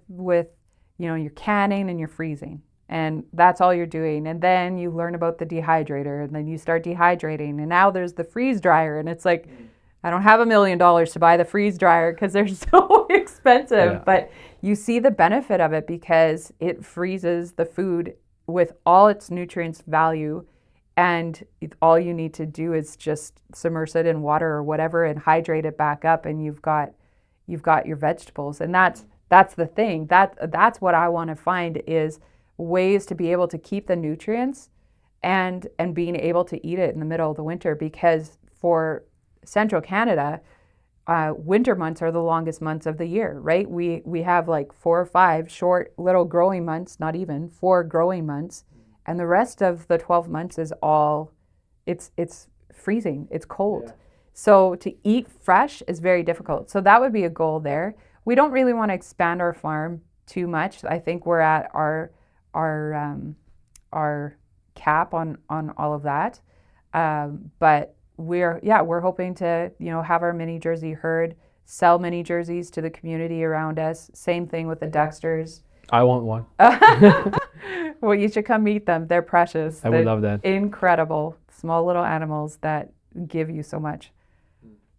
you know, your canning and your freezing, and that's all you're doing. And then you learn about the dehydrator, and then you start dehydrating, and now there's the freeze dryer, and it's like, I don't have $1 million to buy the freeze dryer because they're so expensive. Yeah. But you see the benefit of it, because it freezes the food with all its nutrients value, and all you need to do is just submerge it in water or whatever and hydrate it back up, and you've got your vegetables. And that's the thing. That's what I want to find, is ways to be able to keep the nutrients and being able to eat it in the middle of the winter, because for Central Canada, winter months are the longest months of the year, right? We have like 4 or 5 short little growing months, not even 4 growing months, and the rest of the 12 months is all it's freezing, it's cold. Yeah. So to eat fresh is very difficult. So that would be a goal there. We don't really want to expand our farm too much. I think we're at our cap on all of that. But we're hoping to, have our mini jersey herd, sell mini jerseys to the community around us. Same thing with the Dexters. I want one. Well, you should come meet them. They're precious. I would love that. Incredible, small little animals that give you so much.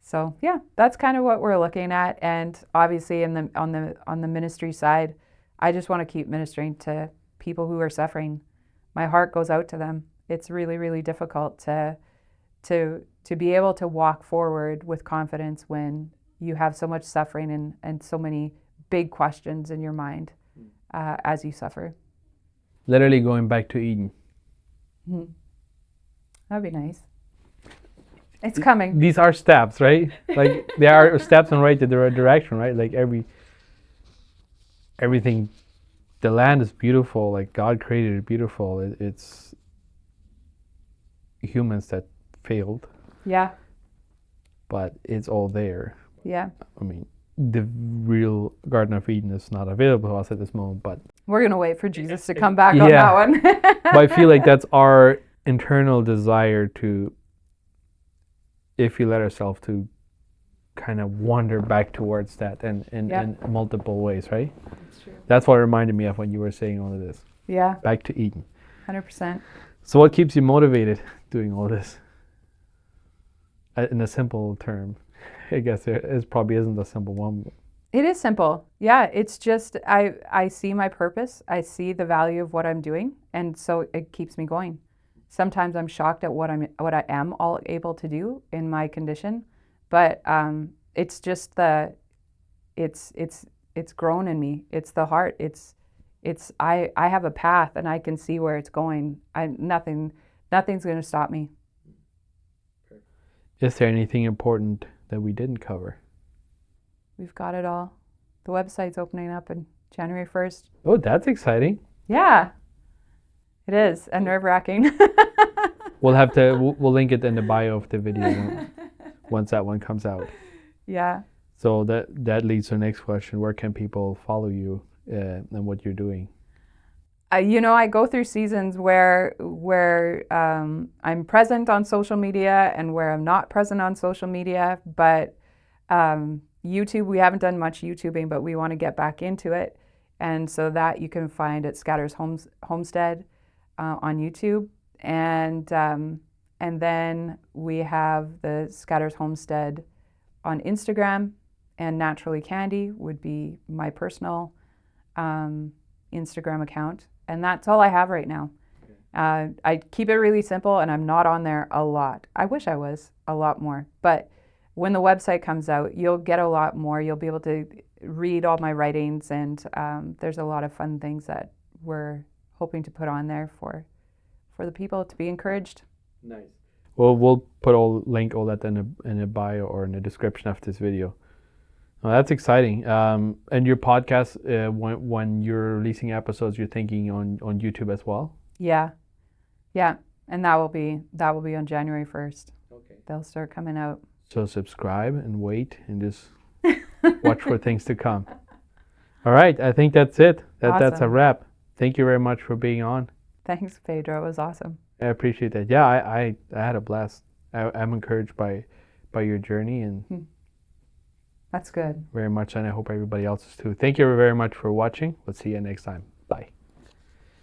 So yeah, that's kind of what we're looking at. And obviously, on the ministry side, I just want to keep ministering to people who are suffering. My heart goes out to them. It's really, really difficult to be able to walk forward with confidence when you have so much suffering and so many big questions in your mind as you suffer. Literally going back to Eden. Mm-hmm. That'd be nice. It's coming. These are steps, right? Like they are steps in the right direction, right? Like everything, the land is beautiful. Like God created it beautiful. It's humans that failed. Yeah. But it's all there. Yeah. I mean, the real Garden of Eden is not available to us at this moment, but we're gonna wait for Jesus to come back on that one. But I feel like that's our internal desire to, if we let ourselves to kind of wander back towards that in multiple ways, right? That's true. That's what reminded me of when you were saying all of this. Yeah. Back to Eden. 100%. So what keeps you motivated doing all this? In a simple term, I guess it probably isn't a simple one. It is simple. Yeah, it's just I see my purpose. I see the value of what I'm doing, and so it keeps me going. Sometimes I'm shocked at what I am all able to do in my condition, but it's just it's grown in me. It's the heart. I have a path and I can see where it's going. Nothing's going to stop me. Is there anything important that we didn't cover? We've got it all. The website's opening up on January 1st. Oh, that's exciting. Yeah, it is, and nerve-wracking. We'll link it in the bio of the video once that one comes out. Yeah. So that leads to the next question. Where can people follow you and what you're doing? I go through seasons where I'm present on social media and where I'm not present on social media. But YouTube, we haven't done much YouTubing, but we want to get back into it. And so that you can find at Scatters Homestead on YouTube. And then we have the Scatters Homestead on Instagram, and Naturally Candy would be my personal Instagram account. And that's all I have right now. I keep it really simple, and I'm not on there a lot. I wish I was a lot more. But when the website comes out, you'll get a lot more. You'll be able to read all my writings, and there's a lot of fun things that we're hoping to put on there for the people to be encouraged. Nice. Well, we'll put link all that in a bio or in the description of this video. Well, that's exciting. And your podcast, when you're releasing episodes, you're thinking on YouTube as well? Yeah, and that will be on January 1st. Okay. They'll start coming out. So subscribe and wait and just watch for things to come. All right, I think that's it. Awesome. That's a wrap. Thank you very much for being on. Thanks, Pedro. It was awesome. I appreciate that. Yeah, I had a blast. I'm encouraged by your journey, and that's good. Very much, and I hope everybody else is too. Thank you very much for watching. Let's see you next time. Bye.